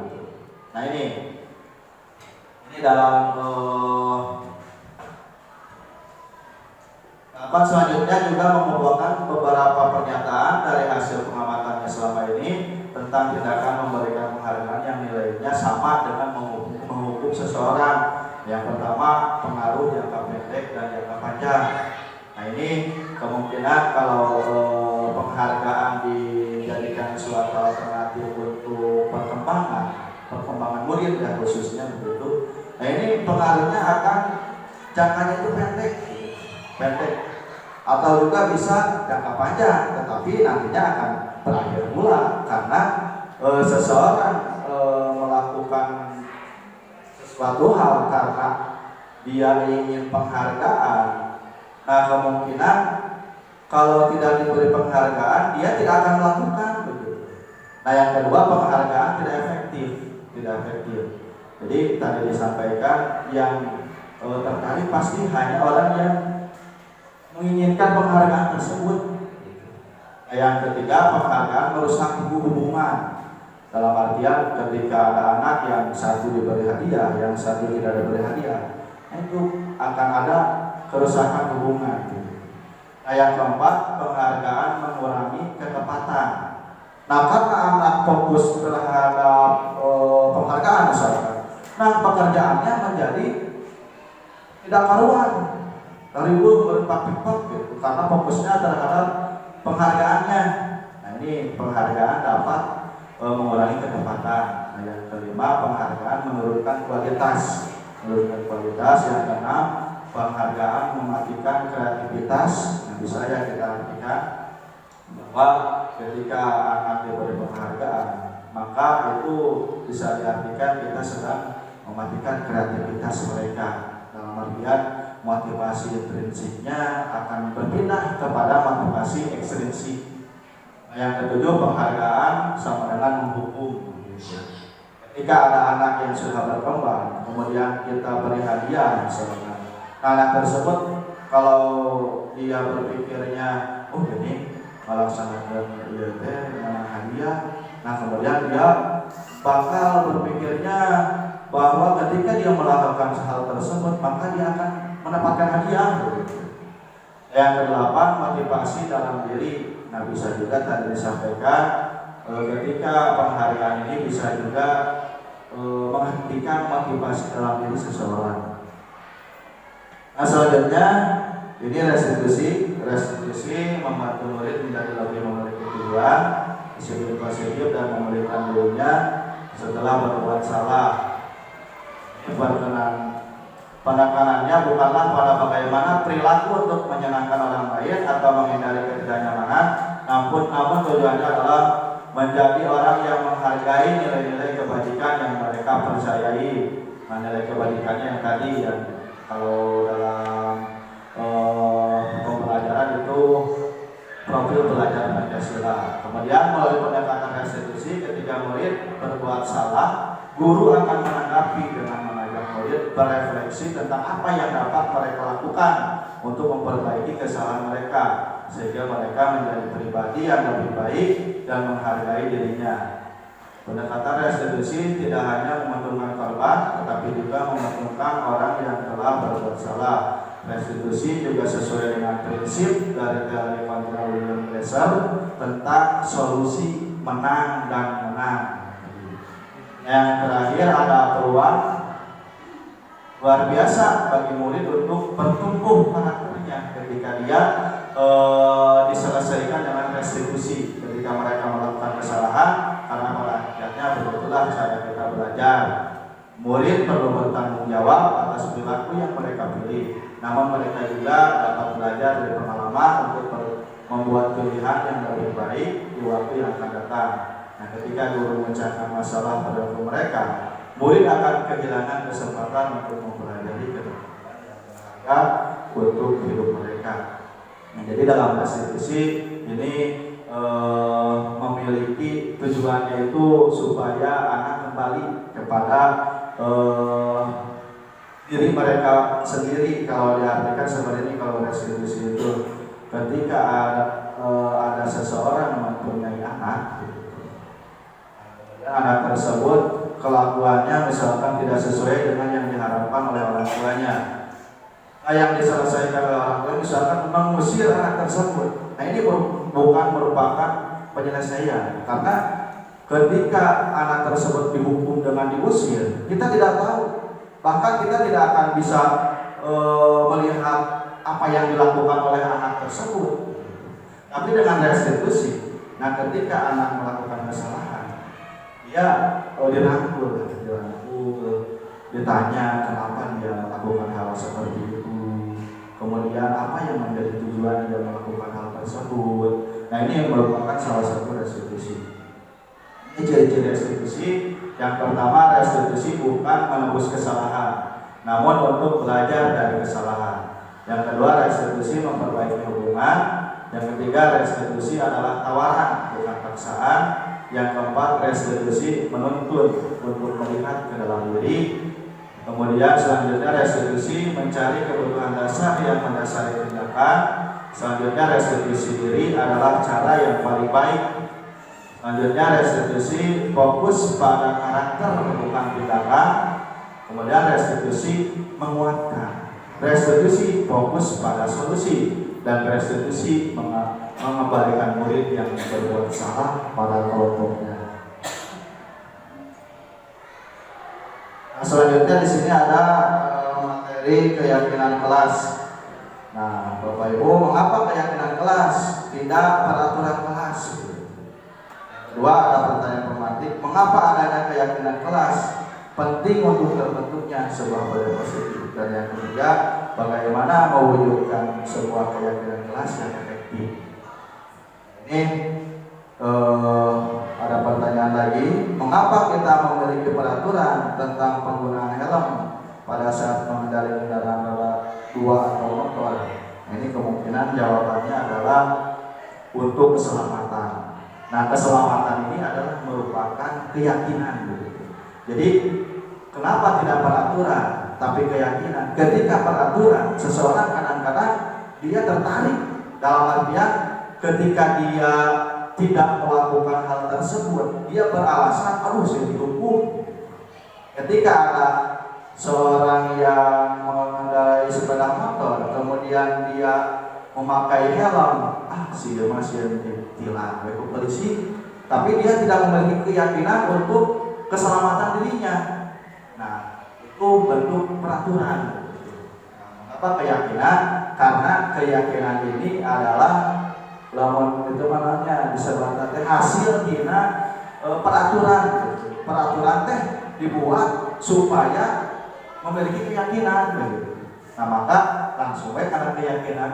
Nah ini dalam tahapan selanjutnya juga mengumpulkan beberapa pernyataan dari hasil pengamatannya selama ini tentang tindakan memberikan penghargaan yang nilainya sama dengan menghukum seseorang. Yang pertama, pengaruh jangka pendek dan jangka panjang. Nah ini kemungkinan kalau penghargaan dijadikan suatu alternatif untuk perkembangan murid ya khususnya begitu. Nah ini pengaruhnya akan jangkanya itu pendek atau juga bisa jangka panjang, tetapi nantinya akan berakhir pula karena seseorang melakukan sesuatu hal karena dia ingin penghargaan. Nah kemungkinan kalau tidak diberi penghargaan dia tidak akan melakukan begitu. Nah yang kedua, penghargaan tidak efektif. Jadi tadi disampaikan yang tertarik pasti hanya orang yang menginginkan penghargaan tersebut. Yang ketiga, penghargaan merusak hubungan. Dalam artian ketika ada anak yang satu diberi hadiah, yang satu tidak diberi hadiah, itu akan ada kerusakan hubungan. Nah yang keempat, penghargaan mengurangi ketepatan. Nah karena anak fokus terhadap penghargaan misalkan, nah pekerjaannya menjadi tidak karuan, ribu berpak-pak gitu, karena fokusnya terhadap penghargaannya. Nah ini penghargaan dapat mengurangi ketepatan. Nah yang kelima, penghargaan menurunkan kualitas. Yang keenam, penghargaan mematikan kreativitas. Nah bisa ya kita artikan bahwa ketika anak diberi penghargaan, maka itu bisa diartikan kita sedang mematikan kreativitas mereka. Dalam artian motivasi intrinsiknya akan berpindah kepada motivasi ekstrinsik. Yang ketujuh, penghargaan sama dengan menghukum. Ketika ada anak yang sudah berkembang, kemudian kita beri hadiah misalnya, anak tersebut kalau dia berpikirnya, oh ini melaksanakan hadiah, nah kemudian dia bakal berpikirnya bahwa ketika dia melakukan hal tersebut maka dia akan mendapatkan hadiah. Yang kedelapan, motivasi dalam diri. Nah bisa juga tadi disampaikan ketika penghargaan ini bisa juga menghentikan motivasi dalam diri seseorang. Nah selanjutnya ini restitusi membantu murid menjadi lebih memiliki tujuan, disiplin positif dan memulihkan dirinya setelah berbuat salah. Ini penekanannya bukanlah pada bagaimana perilaku untuk menyenangkan orang lain atau menghindari ketidaknyamanan, namun tujuannya adalah menjadi orang yang menghargai nilai-nilai kebajikan yang mereka percayai. Nah, nilai kebajikannya yang tadi yang kalau dalam pembelajaran itu profil belajar Pancasila. Kemudian melalui pendekatan restitusi, ketika murid berbuat salah, guru akan menanggapi dengan mengajak murid berefleksi tentang apa yang dapat mereka lakukan untuk memperbaiki kesalahan mereka, sehingga mereka menjadi pribadi yang lebih baik dan menghargai dirinya. Pendekatan restitusi tidak hanya menguntungkan korban korban, tetapi juga menemukan orang yang telah berbuat salah. Restitusi juga sesuai dengan prinsip dari teori kontra William Glasser tentang solusi menang dan menang. Yang terakhir ada peluang luar biasa bagi murid untuk bertumbuh karakternya ketika dia diselesaikan dengan restitusi ketika mereka melakukan kesalahan, karena pada akhirnya begitulah cara kita belajar. Murid perlu bertanggung jawab atas perilaku yang mereka pilih, namun mereka juga dapat belajar dari pengalaman untuk membuat pilihan yang lebih baik di waktu yang akan datang. Nah, ketika guru memecahkan masalah pada mereka, murid akan kehilangan kesempatan untuk mempelajari kedepannya untuk hidup mereka. Nah, jadi dalam restitusi ini memiliki tujuannya itu supaya anak kembali kepada diri mereka sendiri. Kalau diartikan seperti ini, kalau restitusi itu ketika ada seseorang mempunyai anak, anak tersebut kelakuannya misalkan tidak sesuai dengan yang diharapkan oleh orang tuanya. Nah, yang diselesaikan oleh orang tua misalkan mengusir anak tersebut. Nah, ini bukan merupakan penyelesaian, karena ketika anak tersebut dihukum dengan diusir, kita tidak tahu, bahkan kita tidak akan bisa melihat apa yang dilakukan oleh anak tersebut. Tapi dengan restitusi, nah ketika anak melakukan kesalahan, dia dirangkul, ditanya kenapa dia melakukan hal seperti itu, kemudian apa yang menjadi tujuan dia melakukan hal tersebut. Nah, ini yang merupakan salah satu restitusi. Ini ciri-ciri restitusi. Yang pertama, restitusi bukan menebus kesalahan, namun untuk belajar dari kesalahan. Yang kedua, restitusi memperbaiki hubungan. Yang ketiga, restitusi adalah tawaran, bukan paksaan. Yang keempat, restitusi menuntut untuk melihat ke dalam diri. Kemudian selanjutnya, restitusi mencari kebutuhan dasar yang mendasari tindakan. Selanjutnya, restitusi diri adalah cara yang paling baik. Selanjutnya, restitusi fokus pada karakter bukan tindakan. Kemudian restitusi menguatkan. Restitusi fokus pada solusi. Dan restitusi mengembalikan murid yang berbuat salah pada kelompoknya. Nah, selanjutnya di sini ada materi keyakinan kelas. Nah, Bapak Ibu, mengapa keyakinan kelas, tidak peraturan kelas? Kedua, ada pertanyaan pemantik, mengapa adanya keyakinan kelas penting untuk terbentuknya sebuah budaya positif? Dan yang ketiga, bagaimana mewujudkan sebuah keyakinan kelas yang efektif? Ini ada pertanyaan lagi, mengapa kita memiliki peraturan tentang penggunaan helm pada saat mengendarai kendaraan roda 2 atau motor? Nah, ini kemungkinan jawabannya adalah untuk keselamatan. Nah, keselamatan ini adalah merupakan keyakinan. Jadi kenapa tidak peraturan tapi keyakinan? Ketika peraturan, seseorang kadang-kadang dia tertarik, dalam artian ketika dia tidak melakukan hal tersebut, dia beralasan, aduh saya dihukum. Ketika ada seorang yang mengendarai sepeda motor, kemudian dia memakai helm, si dia masih ditilang oleh polisi, tapi dia tidak memiliki keyakinan untuk keselamatan dirinya. Nah, itu bentuk peraturan. Apa keyakinan? Karena keyakinan ini adalah lamun itu namanya disebutkan hasil dina peraturan. Peraturan teh dibuat supaya memiliki keyakinan. Nah, maka langsung karena keyakinan.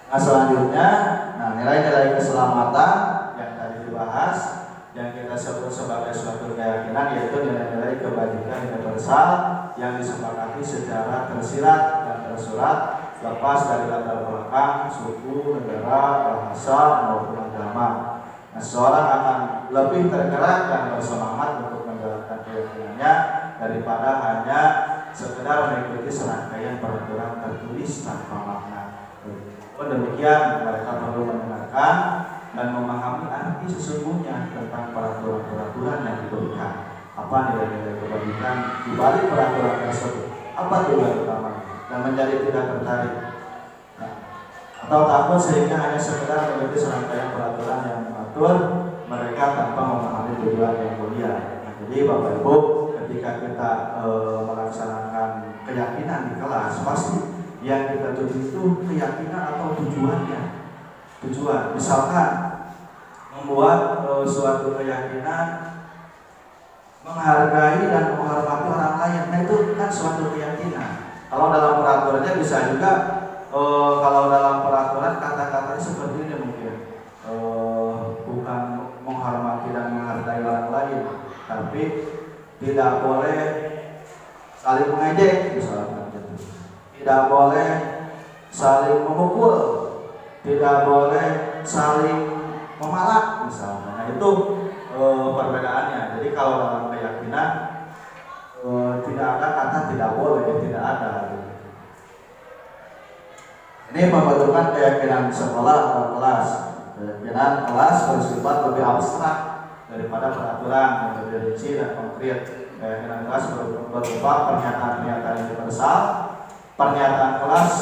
Nah, selanjutnya, nilai-nilai keselamatan yang tadi dibahas, yang kita sebut sebagai suatu keyakinan, yaitu nilai-nilai kebajikan universal yang disepakati secara tersirat dan tersurat, lepas dari latar belakang, suku, negara, bahasa, maupun agama. Nah, seorang akan lebih tergerak dan bersemangat untuk menjalankan keyakinannya daripada hanya sekedar mengikuti serangkaian peraturan tertulis tanpa makna. Demikian, mereka perlu mendengarkan dan memahami arti sesungguhnya tentang peraturan-peraturan yang diberikan. apa nilai-nilai kebajikan di balik peraturan tersebut, apa tujuan utamanya, dan menjadi tidak tertarik atau takut sehingga hanya sekedar mengikuti serangkaian peraturan yang mengatur mereka tanpa memahami tujuan yang mulia. Jadi Bapak Ibu, ketika kita melaksanakan keyakinan di kelas, pasti yang kita tuju itu keyakinan atau tujuannya. Tujuan, misalkan membuat suatu keyakinan menghargai dan menghormati orang lain, nah itu kan suatu keyakinan. Kalau dalam peraturannya bisa juga kalau dalam peraturan kata-katanya seperti ini mungkin bukan menghormati dan menghargai orang lain, tapi tidak boleh saling mengejek misalnya, tidak boleh saling memukul, tidak boleh saling memalak misalnya. Nah itu perbedaannya. Jadi kalau dalam keyakinan tidak ada kata tidak boleh, tidak ada. Ini pembentukan keyakinan sekolah atau kelas. Keyakinan kelas bersifat lebih abstrak daripada peraturan yang lebih rinci dan konkret. Keyakinan kelas berupa pernyataan-pernyataan universal. Pernyataan kelas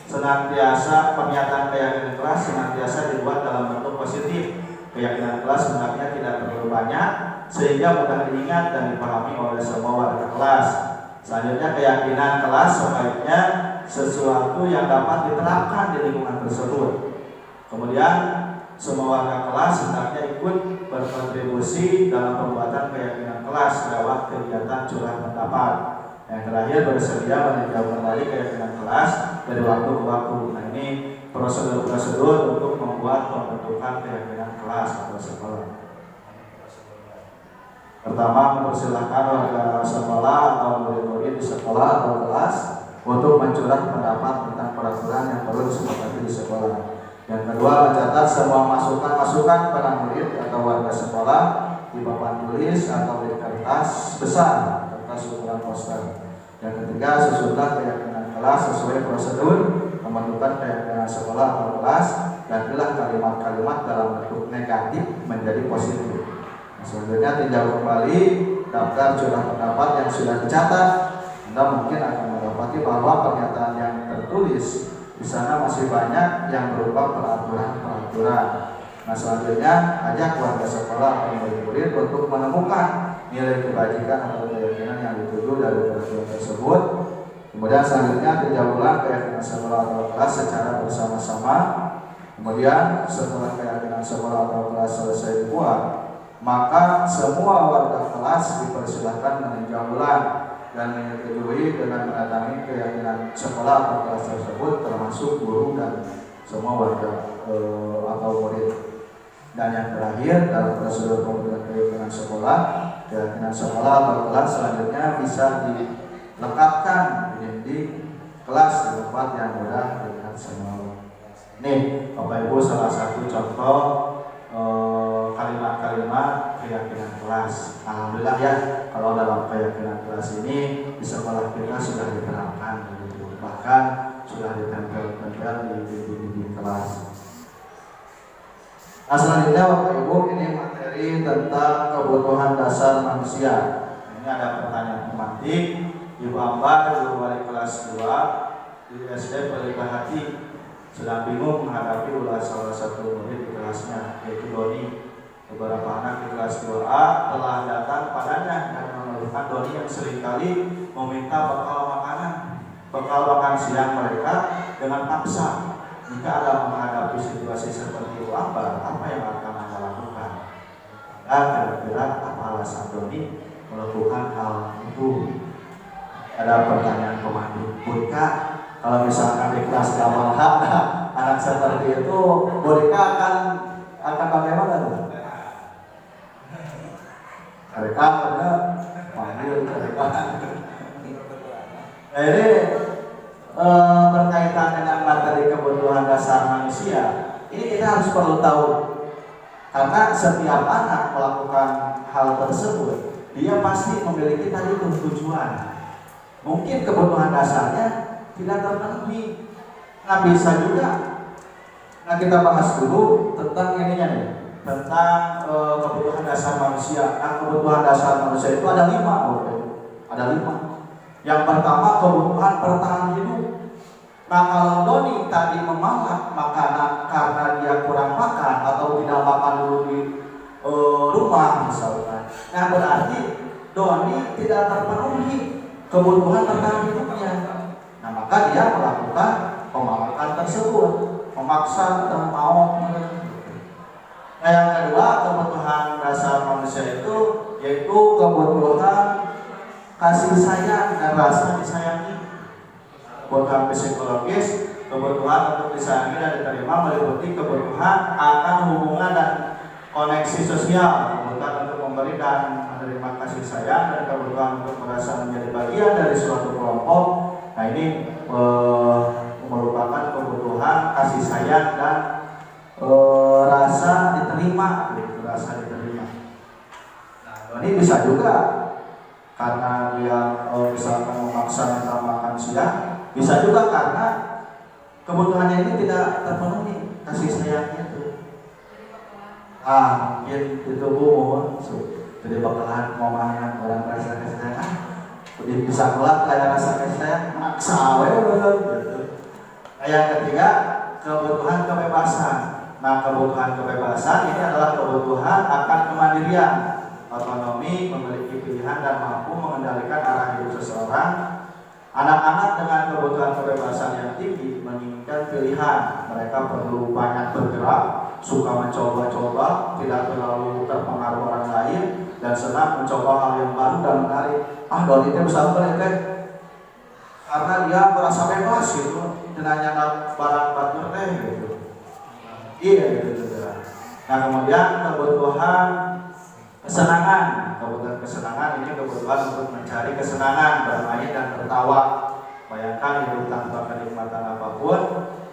senantiasa, pernyataan keyakinan kelas senantiasa dibuat dalam bentuk positif. Keyakinan kelas hendaknya tidak terlalu banyak sehingga mudah diingat dan dipahami oleh semua warga kelas. Selanjutnya, keyakinan kelas sebaiknya sesuatu yang dapat diterapkan di lingkungan tersebut. Kemudian, semua warga kelas hendaknya ikut berkontribusi dalam pembuatan keyakinan kelas lewat kegiatan curah pendapat. Yang terakhir, bersedia meninjau kembali keyakinan kelas dari waktu ke waktu. Nah, ini prosedur-prosedur untuk membuat pembentukan keyakinan kelas atau sekolah. Pertama, mempersilahkan warga sekolah atau murid-murid di sekolah atau kelas untuk mencurah pendapat tentang peraturan yang perlu disepakati di sekolah. Yang kedua, mencatat semua masukan-masukan para murid atau warga sekolah di papan tulis atau di kertas besar, kertas ukuran poster. Yang ketiga, susunlah keyakinan kelas sesuai prosedur pembentukan keyakinan sekolah atau kelas, dan pilih kalimat-kalimat dalam bentuk negatif menjadi positif. Selanjutnya, tinjau kembali daftar curah pendapat yang sudah dicatat. Anda mungkin akan mendapati bahwa pernyataan yang tertulis di sana masih banyak yang berupa peraturan-peraturan. Nah, selanjutnya, ajak warga sekolah atau murid-murid untuk menemukan nilai kebajikan atau keyakinan yang dituju dari peraturan tersebut. Kemudian selanjutnya, tinjau ulang keyakinan sekolah atau kelas secara bersama-sama. Kemudian setelah keyakinan sekolah atau kelas selesai dibuat, maka semua warga kelas dipersilakan meninjau ulang dan menyetujui dengan mendatangi keyakinan sekolah atau kelas tersebut, termasuk guru dan semua warga atau murid. Dan yang terakhir, dalam prosedur pembentukan keyakinan sekolah atau kelas selanjutnya bisa dilekatkan di kelas di tempat yang mudah dilihat semua. Ini Bapak Ibu salah satu contoh kalimat-kalimat keyakinan kelas. Alhamdulillah ya, kalau dalam keyakinan kelas ini di sekolah kita sudah diterapkan, bahkan sudah ditempel-tempel di kelas. Nah, selanjutnya Bapak Ibu, ini materi tentang kebutuhan dasar manusia. Ini ada pertanyaan tematik. Ibu Ambar, guru wali kelas 2 di SD Pelita Hati, sedang bingung menghadapi ulah salah satu murid di kelasnya, yaitu Doni. Beberapa anak di kelas 2A telah datang padanya dan mengeluhkan Doni yang seringkali meminta bekal makan siang mereka dengan paksa. Jika ada menghadapi situasi seperti Ibu Ambar, apa yang akan Anda lakukan? Dan kira-kira apa alasan Doni melakukan hal itu? Ada pertanyaan pemandu. Budika, kalau misalkan di kelas awal anak seperti itu, Budika akan bagaimana? Mereka panggil mereka. Nah, ini berkaitan dengan materi kebutuhan dasar manusia. Ini kita harus perlu tahu, karena setiap anak melakukan hal tersebut, dia pasti memiliki tadi tujuan. Mungkin kebutuhan dasarnya tidak terpenuhi. Nah, bisa juga. Nah, kita bahas dulu tentang ininya nih. tentang kebutuhan dasar manusia. Nah, kebutuhan dasar manusia itu ada 5, ada 5. Yang pertama kebutuhan bertahan hidup. Nah, kalau Doni tadi memakan makanan karena dia kurang makan atau tidak makan dulu di rumah misalkan, nah berarti Doni tidak terpenuhi kebutuhan bertahan hidupnya. Nah, maka dia melakukan pemalakan tersebut, memaksa dan mau. Nah, yang kedua kebutuhan dasar manusia itu yaitu kebutuhan kasih sayang dan rasa disayangi. Kebutuhan psikologis, kebutuhan untuk disayangi dan diterima meliputi kebutuhan akan hubungan dan koneksi sosial, kebutuhan untuk memberi dan menerima kasih sayang, dan kebutuhan untuk merasa menjadi bagian dari suatu kelompok. Nah, ini merupakan kebutuhan kasih sayang dan rasa diterima, rasa diterima. Nah, ini bisa juga karena dia misalkan memaksa minta makan siang, bisa juga karena kebutuhannya ini tidak terpenuhi kasih sayangnya itu. Mungkin itu mohon jadi bakalan mau makan orang rasa kasih sayang, jadi bisa kelak kayak rasa kasih sayang maksa gitu. Yang ketiga kebutuhan kebebasan. Nah, kebutuhan kebebasan ini adalah kebutuhan akan kemandirian, otonomi, memiliki pilihan dan mampu mengendalikan arah hidup seseorang. Anak-anak dengan kebutuhan kebebasan yang tinggi menginginkan pilihan. Mereka perlu banyak bergerak, suka mencoba-coba, tidak terlalu terpengaruh orang lain, dan senang mencoba hal yang baru dan menarik. Doni itu bisa balik karena dia merasa bebas gitu, dengan nyana barang batur gitu. Iya gitu. Nah, kemudian kebutuhan kesenangan. Kebutuhan kesenangan ini kebutuhan untuk mencari kesenangan, bermain dan tertawa. Bayangkan hidup tanpa kenikmatan apapun,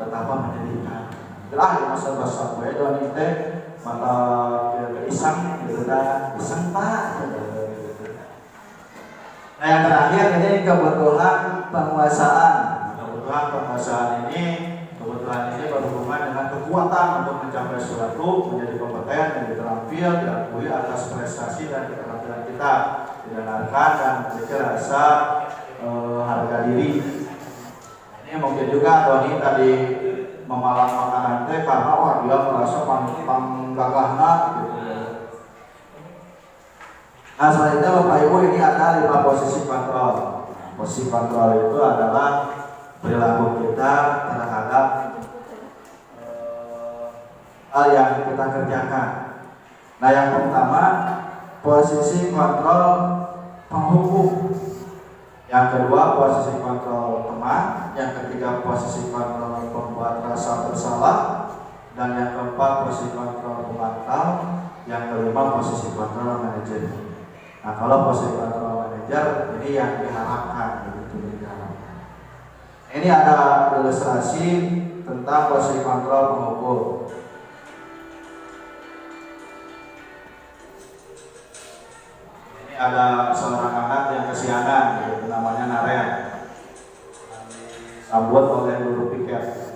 betapa menyedihkan. Masa-masa gue Doni teh mata iseng gitu kan, iseng pak. Nah, yang terakhir ini kebutuhan penguasaan. Kebutuhan penguasaan ini berhubungan dengan kekuatan untuk mencapai suatu, menjadi kompeten, menjadi terampil, diakui atas prestasi dan keterampilan kita, didengarkan dan memiliki rasa harga diri. Ini mungkin juga Doni tadi memalang makanan teh karena dia merasa panggagahna gitu. Nah, selanjutnya Bapak Ibu, ini ada 5 posisi kontrol. Posisi kontrol itu adalah perilaku kita terhadap hal yang kita kerjakan. Nah, yang pertama posisi kontrol penghukum, yang kedua posisi kontrol teman, yang ketiga posisi kontrol pembuat rasa bersalah, dan yang keempat posisi kontrol pemantau, yang kelima posisi kontrol manajer. Nah, kalau posisi kontrol manajer ini yang diharapkan begitu. Ini ada ilustrasi tentang posisi kontrol penghukum. Ini ada seorang anak yang kesiangan, gitu, namanya Naren, disambut oleh guru piket.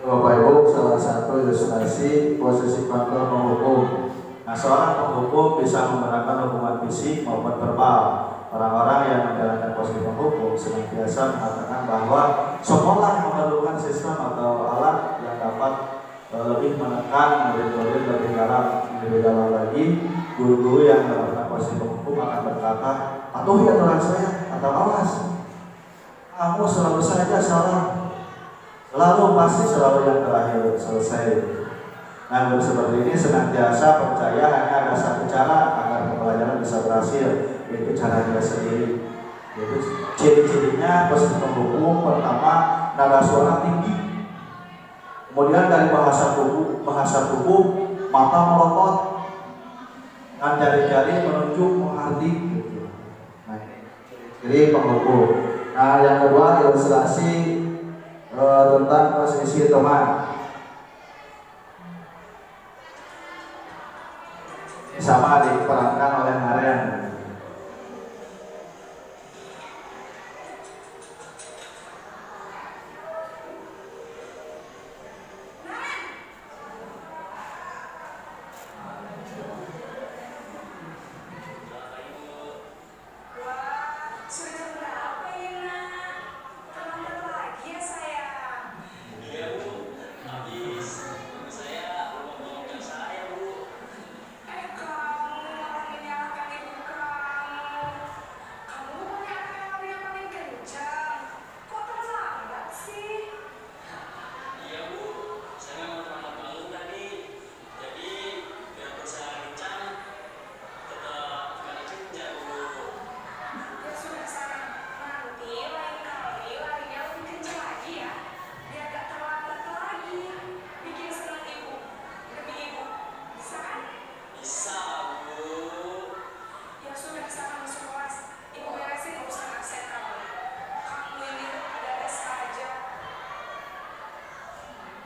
Bapak Ibu, salah satu ilustrasi posisi kontrol penghukum. Nah, seorang penghukum bisa menggunakan hukuman fisik maupun verbal. orang-orang yang menjalankan posisi penghukum senantiasa mengatakan bahwa sekolah memerlukan sistem atau alat yang dapat lebih menekan murid-murid lebih dalam lagi. Guru-guru yang melakukan posisi penghukum akan berkata, patuhi aturan saya atau awas, kamu selalu saja salah, selalu yang terakhir selesai. Nah, guru seperti ini senantiasa percaya hanya ada satu cara agar pembelajaran bisa berhasil, yaitu cara dia sendiri. Yaitu ciri-cirinya posisi penghukum, pertama nada suara tinggi, kemudian dari bahasa tubuh mata melotot dan jari-jari menunjuk menghardik. Nah, ciri penghukum. Nah, yang kedua ilustrasi tentang posisi teman. Ini sama diperankan oleh Maren.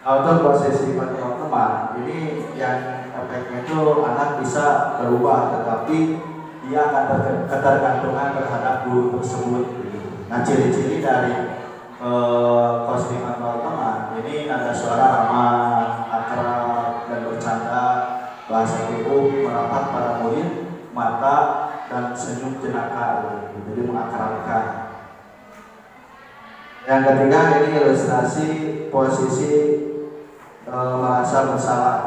Untuk posisi teman-teman ini yang efeknya itu anak bisa berubah, tetapi dia akan ketergantungan terhadap guru tersebut. Nah, ciri-ciri dari posisi teman ini ada suara ramah, akrab dan bercanda, bahasa tubuh merapat pada murid, mata dan senyum jenaka, jadi mengakrabkan. Yang ketiga ini ilustrasi posisi merasa bersalah.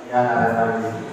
Ya, ada lagi.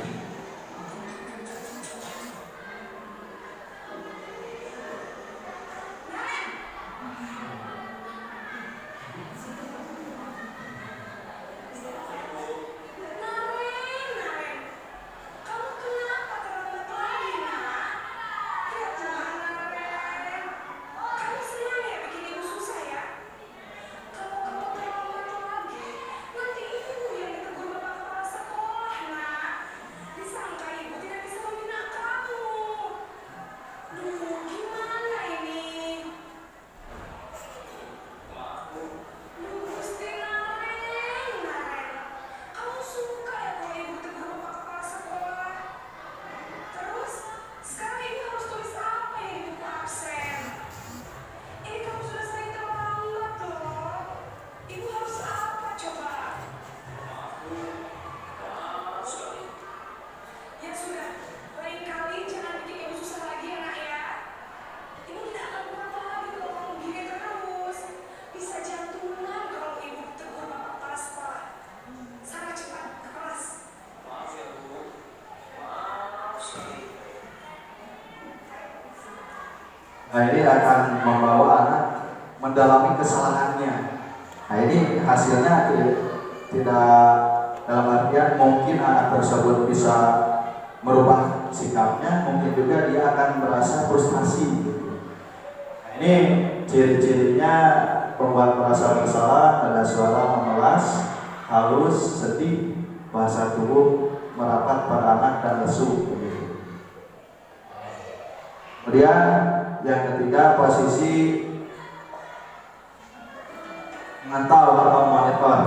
Nah, ini akan membawa anak mendalami kesalahannya. Nah, ini hasilnya tidak dalam artian mungkin anak tersebut bisa merubah sikapnya, mungkin juga dia akan merasa frustasi. Nah, ini ciri-cirinya pembuat merasa bersalah, ada suara memelas, halus, sedih, bahasa tubuh merapat pada anak dan lesu. Kemudian yang ketiga posisi mantau atau monitor.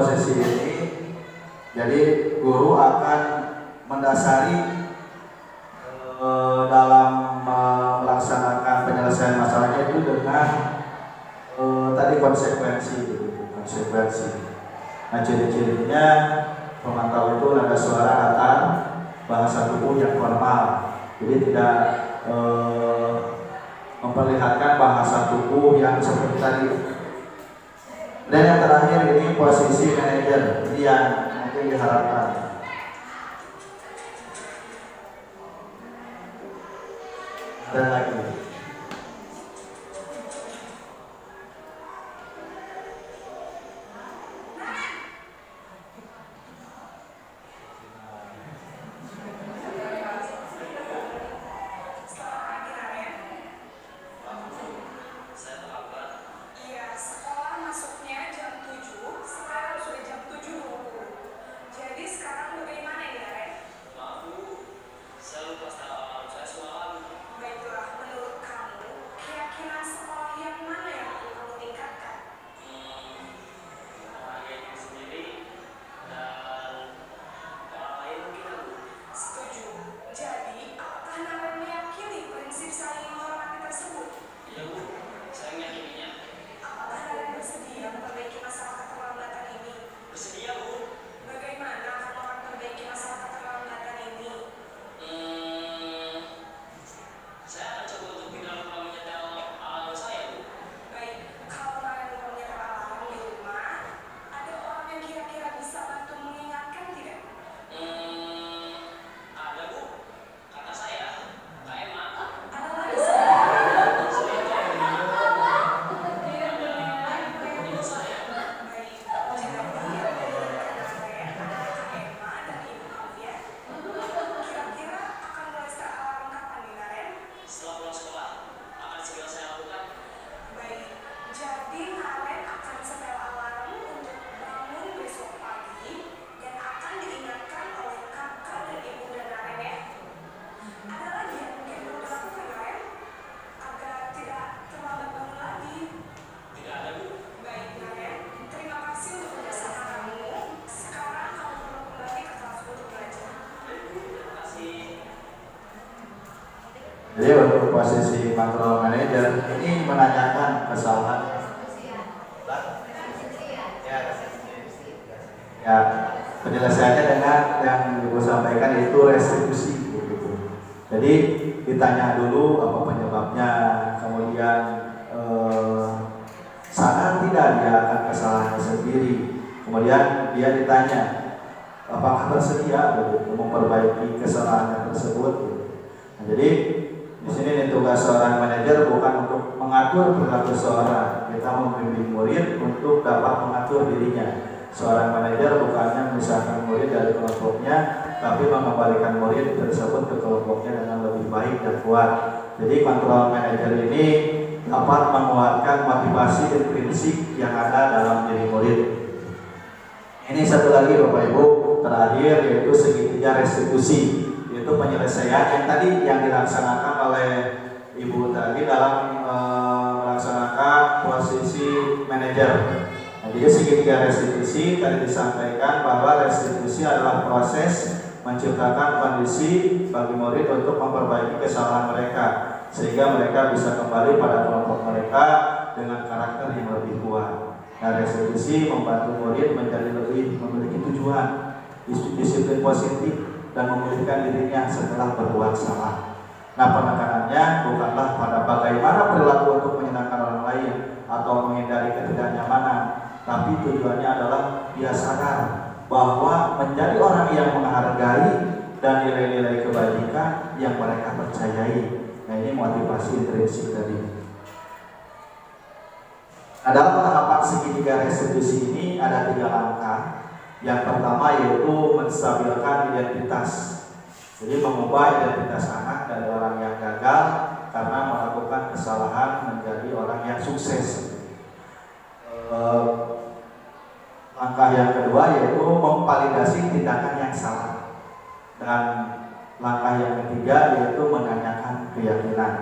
posisi ini, jadi guru akan mendasari dalam melaksanakan penyelesaian masalahnya itu dengan tadi konsekuensi. Nah, ciri-cirinya pemantau itu nada suara datar, bahasa tubuh yang formal, jadi tidak memperlihatkan bahasa tubuh yang seperti tadi. Dan yang terakhir ini posisi manajer, ini yang mungkin diharapkan. Dan lagi. Jadi untuk posisi control manager ini menanyakan kesalahan. Ya, penyelesaiannya dengan yang Ibu sampaikan itu restitusi. Jadi ditanya dulu apa penyebabnya, kemudian sadar tidak dia akan kesalahannya sendiri. Kemudian dia ditanya apakah bersedia untuk memperbaiki kesalahan tersebut. Nah, jadi di sini tugas seorang manajer bukan untuk mengatur perilaku seorang, kita membimbing murid untuk dapat mengatur dirinya. Seorang manajer bukannya memisahkan murid dari kelompoknya, tapi mengembalikan murid tersebut ke kelompoknya dengan lebih baik dan kuat. Jadi kontrol manajer ini dapat menguatkan motivasi dan prinsip yang ada dalam diri murid. Ini satu lagi Bapak Ibu, terakhir yaitu segitiga restitusi. Itu penyelesaian yang tadi yang dilaksanakan oleh Ibu tadi dalam melaksanakan posisi manajer. Nah, jadi segitiga restitusi tadi disampaikan bahwa restitusi adalah proses menciptakan kondisi bagi murid untuk memperbaiki kesalahan mereka sehingga mereka bisa kembali pada kelompok mereka dengan karakter yang lebih kuat. Nah, restitusi membantu murid menjadi lebih memiliki tujuan, disiplin positif, dan memulihkan dirinya setelah berbuat salah. Nah, penekanannya bukanlah pada bagaimana perilaku untuk menyenangkan orang lain atau menghindari ketidaknyamanan, tapi tujuannya adalah dia sadar bahwa menjadi orang yang menghargai dan nilai-nilai kebajikan yang mereka percayai. Nah, ini motivasi intrinsik tadi. Nah, dalam tahapan segitiga restitusi ini ada 3 langkah. Yang pertama yaitu menstabilkan identitas. Jadi mengubah identitas anak dari orang yang gagal karena melakukan kesalahan menjadi orang yang sukses. Langkah yang kedua yaitu memvalidasi tindakan yang salah. Dan langkah yang ketiga yaitu menanyakan keyakinan.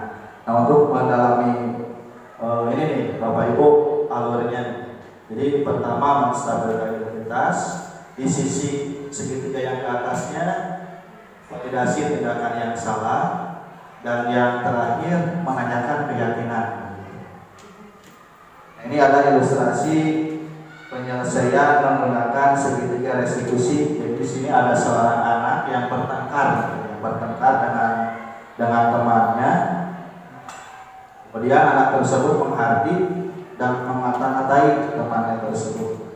Nah, untuk mendalami ini nih Bapak Ibu alurnya. Jadi pertama menstabilkan identitas. integritas. Di sisi segitiga yang ke atasnya validasi tindakan yang salah, dan yang terakhir menanyakan keyakinan. Nah, ini ada ilustrasi penyelesaian menggunakan segitiga restitusi. Jadi di sini ada seorang anak yang bertengkar dengan temannya. Kemudian anak tersebut menghardik dan mengata-ngatai temannya tersebut.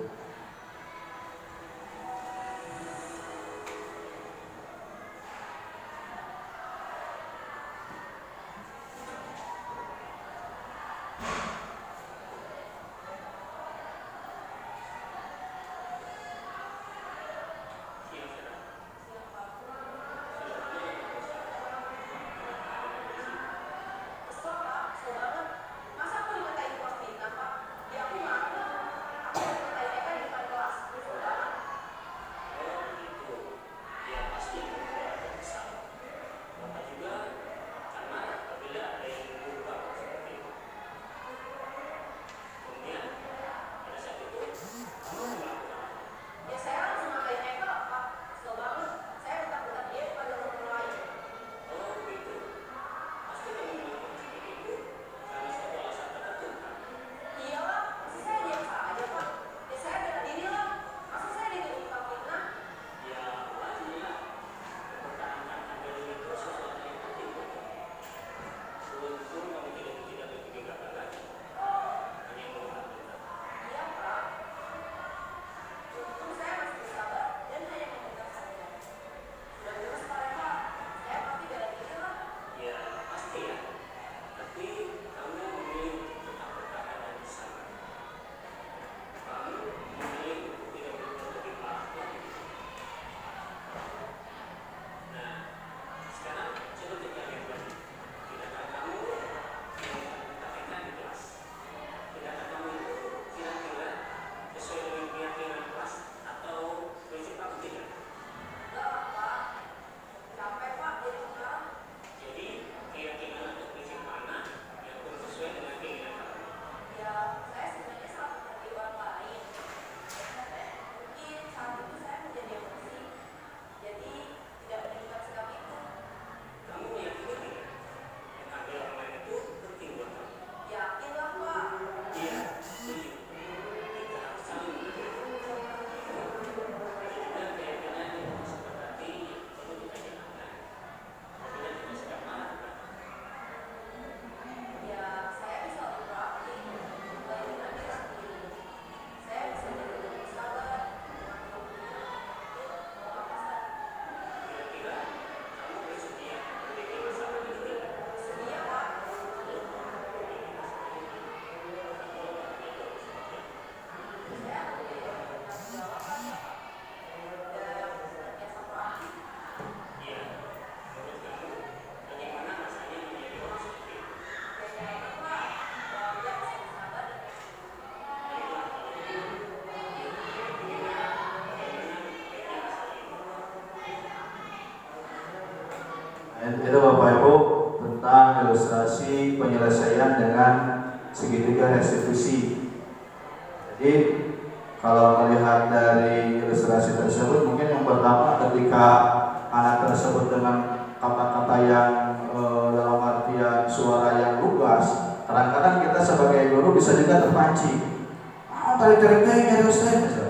Itu Bapak Ibu tentang ilustrasi penyelesaian dengan segitiga restitusi. Jadi kalau melihat dari ilustrasi tersebut, mungkin yang pertama ketika anak tersebut dengan kata-kata yang dalam artian suara yang lugas, kadang-kadang kita sebagai guru bisa juga terpancing. Tarik-tarik terus gitu.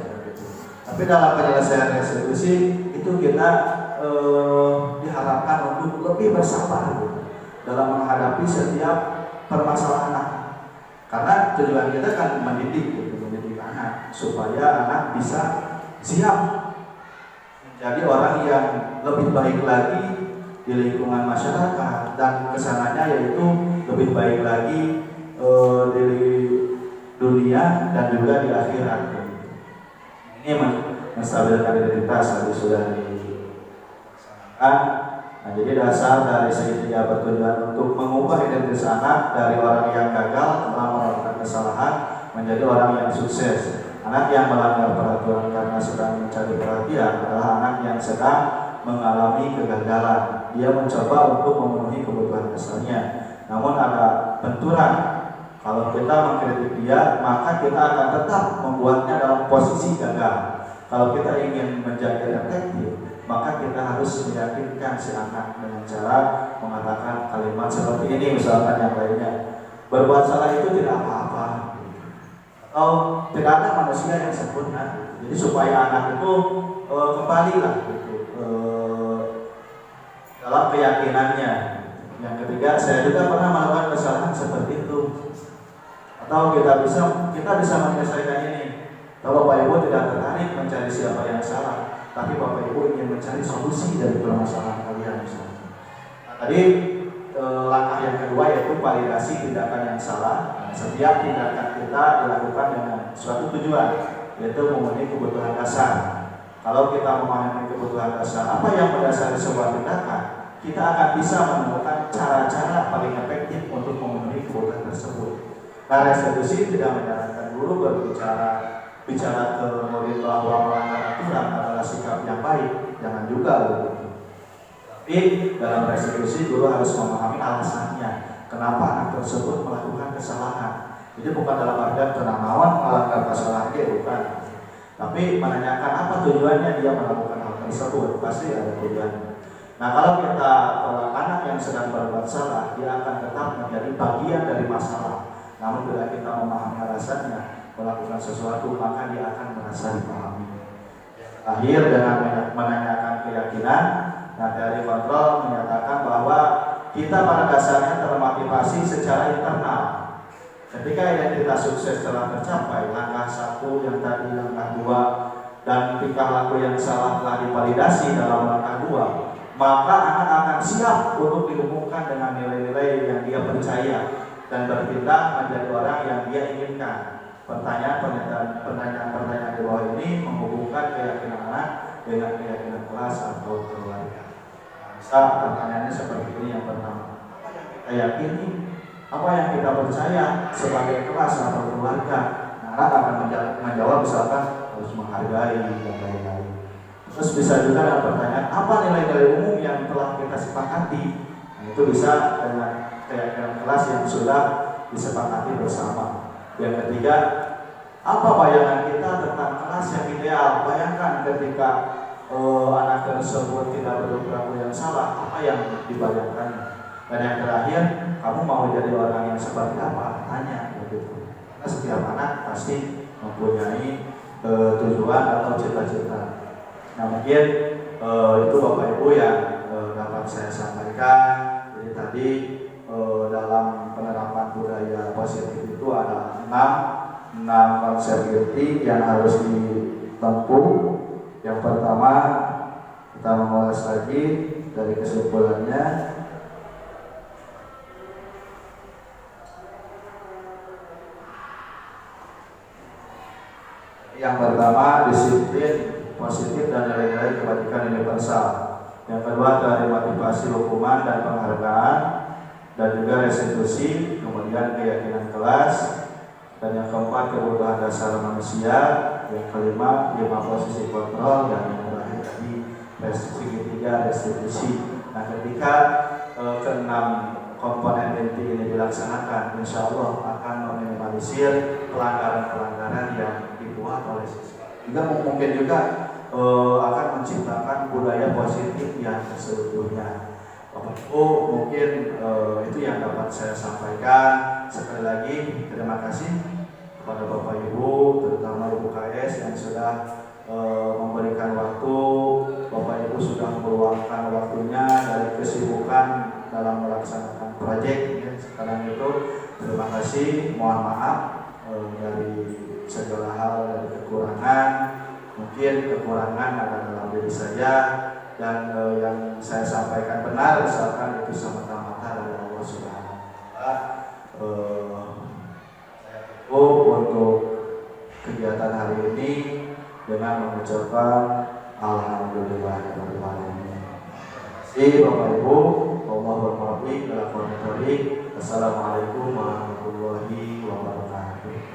Tapi dalam penyelesaian restitusi itu kita diharapkan untuk lebih bersabar dalam menghadapi setiap permasalahan, karena tujuan kita kan mendidik anak supaya anak bisa siap menjadi orang yang lebih baik lagi di lingkungan masyarakat, dan kesananya yaitu lebih baik lagi di dunia dan juga di akhirat. Ini menstabilkan identitas tadi sudah nah, jadi dasar dari segitiga bertujuan untuk mengubah identitas anak dari orang yang gagal telah melakukan kesalahan menjadi orang yang sukses. Anak yang melanggar peraturan karena sedang mencari perhatian adalah anak yang sedang mengalami kegagalan. Dia mencoba untuk memenuhi kebutuhan dasarnya, namun ada benturan. Kalau kita mengkritik dia, maka kita akan tetap membuatnya dalam posisi gagal. Kalau kita ingin menjadi efektif, maka kita harus meyakinkan si anak dengan cara mengatakan kalimat seperti ini, misalkan yang lainnya. Berbuat salah itu tidak apa-apa. Atau tidak ada manusia yang sempurna. Jadi supaya anak itu kembali lah gitu, dalam keyakinannya. Yang ketiga, saya juga pernah melakukan kesalahan seperti itu. Atau kita bisa menyelesaikan ini. Kalau Bapak Ibu tidak tertarik mencari siapa yang salah, tapi Bapak Ibu ingin mencari solusi dari permasalahan kalian misalnya. Nah, tadi langkah yang kedua yaitu validasi tindakan yang salah. Nah, setiap tindakan kita dilakukan dengan suatu tujuan, yaitu memenuhi kebutuhan dasar. Kalau kita memahami kebutuhan dasar, apa yang mendasari sebuah tindakan, kita akan bisa menemukan cara-cara paling efektif untuk memenuhi kebutuhan tersebut. Nah, restitusi tidak menyarankan guru bicara ke murid bahwa melanggar aturan adalah sikap yang baik, jangan juga begitu. Tapi dalam restitusi guru harus memahami alasannya, kenapa anak tersebut melakukan kesalahan. Jadi bukan dalam artian penanaman melanggar kesalahan dia, bukan. Tapi menanyakan apa tujuannya dia melakukan hal tersebut, pasti ada tujuannya. Nah, kalau anak yang sedang berbuat salah, dia akan tetap menjadi bagian dari masalah. Namun bila kita memahami alasannya, melakukan sesuatu, maka dia akan merasa dipahami. Akhir dengan menanyakan keyakinan, nah dari kontrol menyatakan bahwa kita pada dasarnya termotivasi secara internal. Ketika identitas sukses telah tercapai, langkah 1 yang tadi, langkah 2, dan tingkah laku yang salah telah divalidasi dalam langkah 2, maka anak akan siap untuk dihubungkan dengan nilai-nilai yang dia percaya dan bertindak menjadi orang yang dia inginkan. Pertanyaan-pertanyaan di bawah ini menghubungkan keyakinan anak dengan keyakinan kelas atau keluarga. Bisa pertanyaannya seperti ini. Yang pertama, apa yang kita yakini, apa yang kita percaya sebagai kelas atau keluarga? Nah, anak akan menjawab misalkan harus menghargai dan lain-lain. Terus bisa juga ada pertanyaan, apa nilai-nilai umum yang telah kita sepakati? Nah, itu bisa dengan keyakinan kelas yang sudah disepakati bersama. Yang ketiga, apa bayangan kita tentang kelas yang ideal? Bayangkan ketika anak tersebut tidak berperilaku yang salah, apa yang dibayangkan? Dan yang terakhir, kamu mau jadi orang yang seperti apa? Tanya begitu. Karena setiap anak pasti mempunyai tujuan atau cita-cita. Nah, mungkin itu Bapak Ibu yang dapat saya sampaikan. Jadi tadi dalam penerapan budaya positif itu ada 6 konsep inti yang harus ditempuh. Yang pertama, kita mengulas lagi dari kesimpulannya. Yang pertama, disiplin positif dan nilai-nilai kebajikan universal. Yang kedua, dari motivasi hukuman dan penghargaan, dan juga restitusi, kemudian keyakinan kelas, dan yang keempat kebutuhan dasar manusia, yang kelima 5 posisi kontrol, dan yang terakhir tadi segitiga restitusi. Nah, ketika ke-6 komponen inti ini dilaksanakan, insya Allah akan meminimalisir pelanggaran-pelanggaran yang dibuat oleh siswa. Juga mungkin juga akan menciptakan budaya positif yang sesungguhnya. Bapak Ibu, mungkin itu yang dapat saya sampaikan. Sekali lagi terima kasih kepada Bapak Ibu, terutama Ibu KS yang sudah memberikan waktu. Bapak Ibu sudah meluangkan waktunya dari kesibukan dalam melaksanakan proyek. Sekarang itu terima kasih, mohon maaf dari segala hal, dari kekurangan. Mungkin kekurangan ada dalam diri saya, dan yang saya sampaikan benar, misalkan itu semata-mata dari Allah Subhanahu wa Ta'ala. Saya tutup untuk kegiatan hari ini dengan mengucapkan alhamdulillahirabbil alamin. Terima kasih Bapak Ibu. Assalamualaikum warahmatullahi wabarakatuh.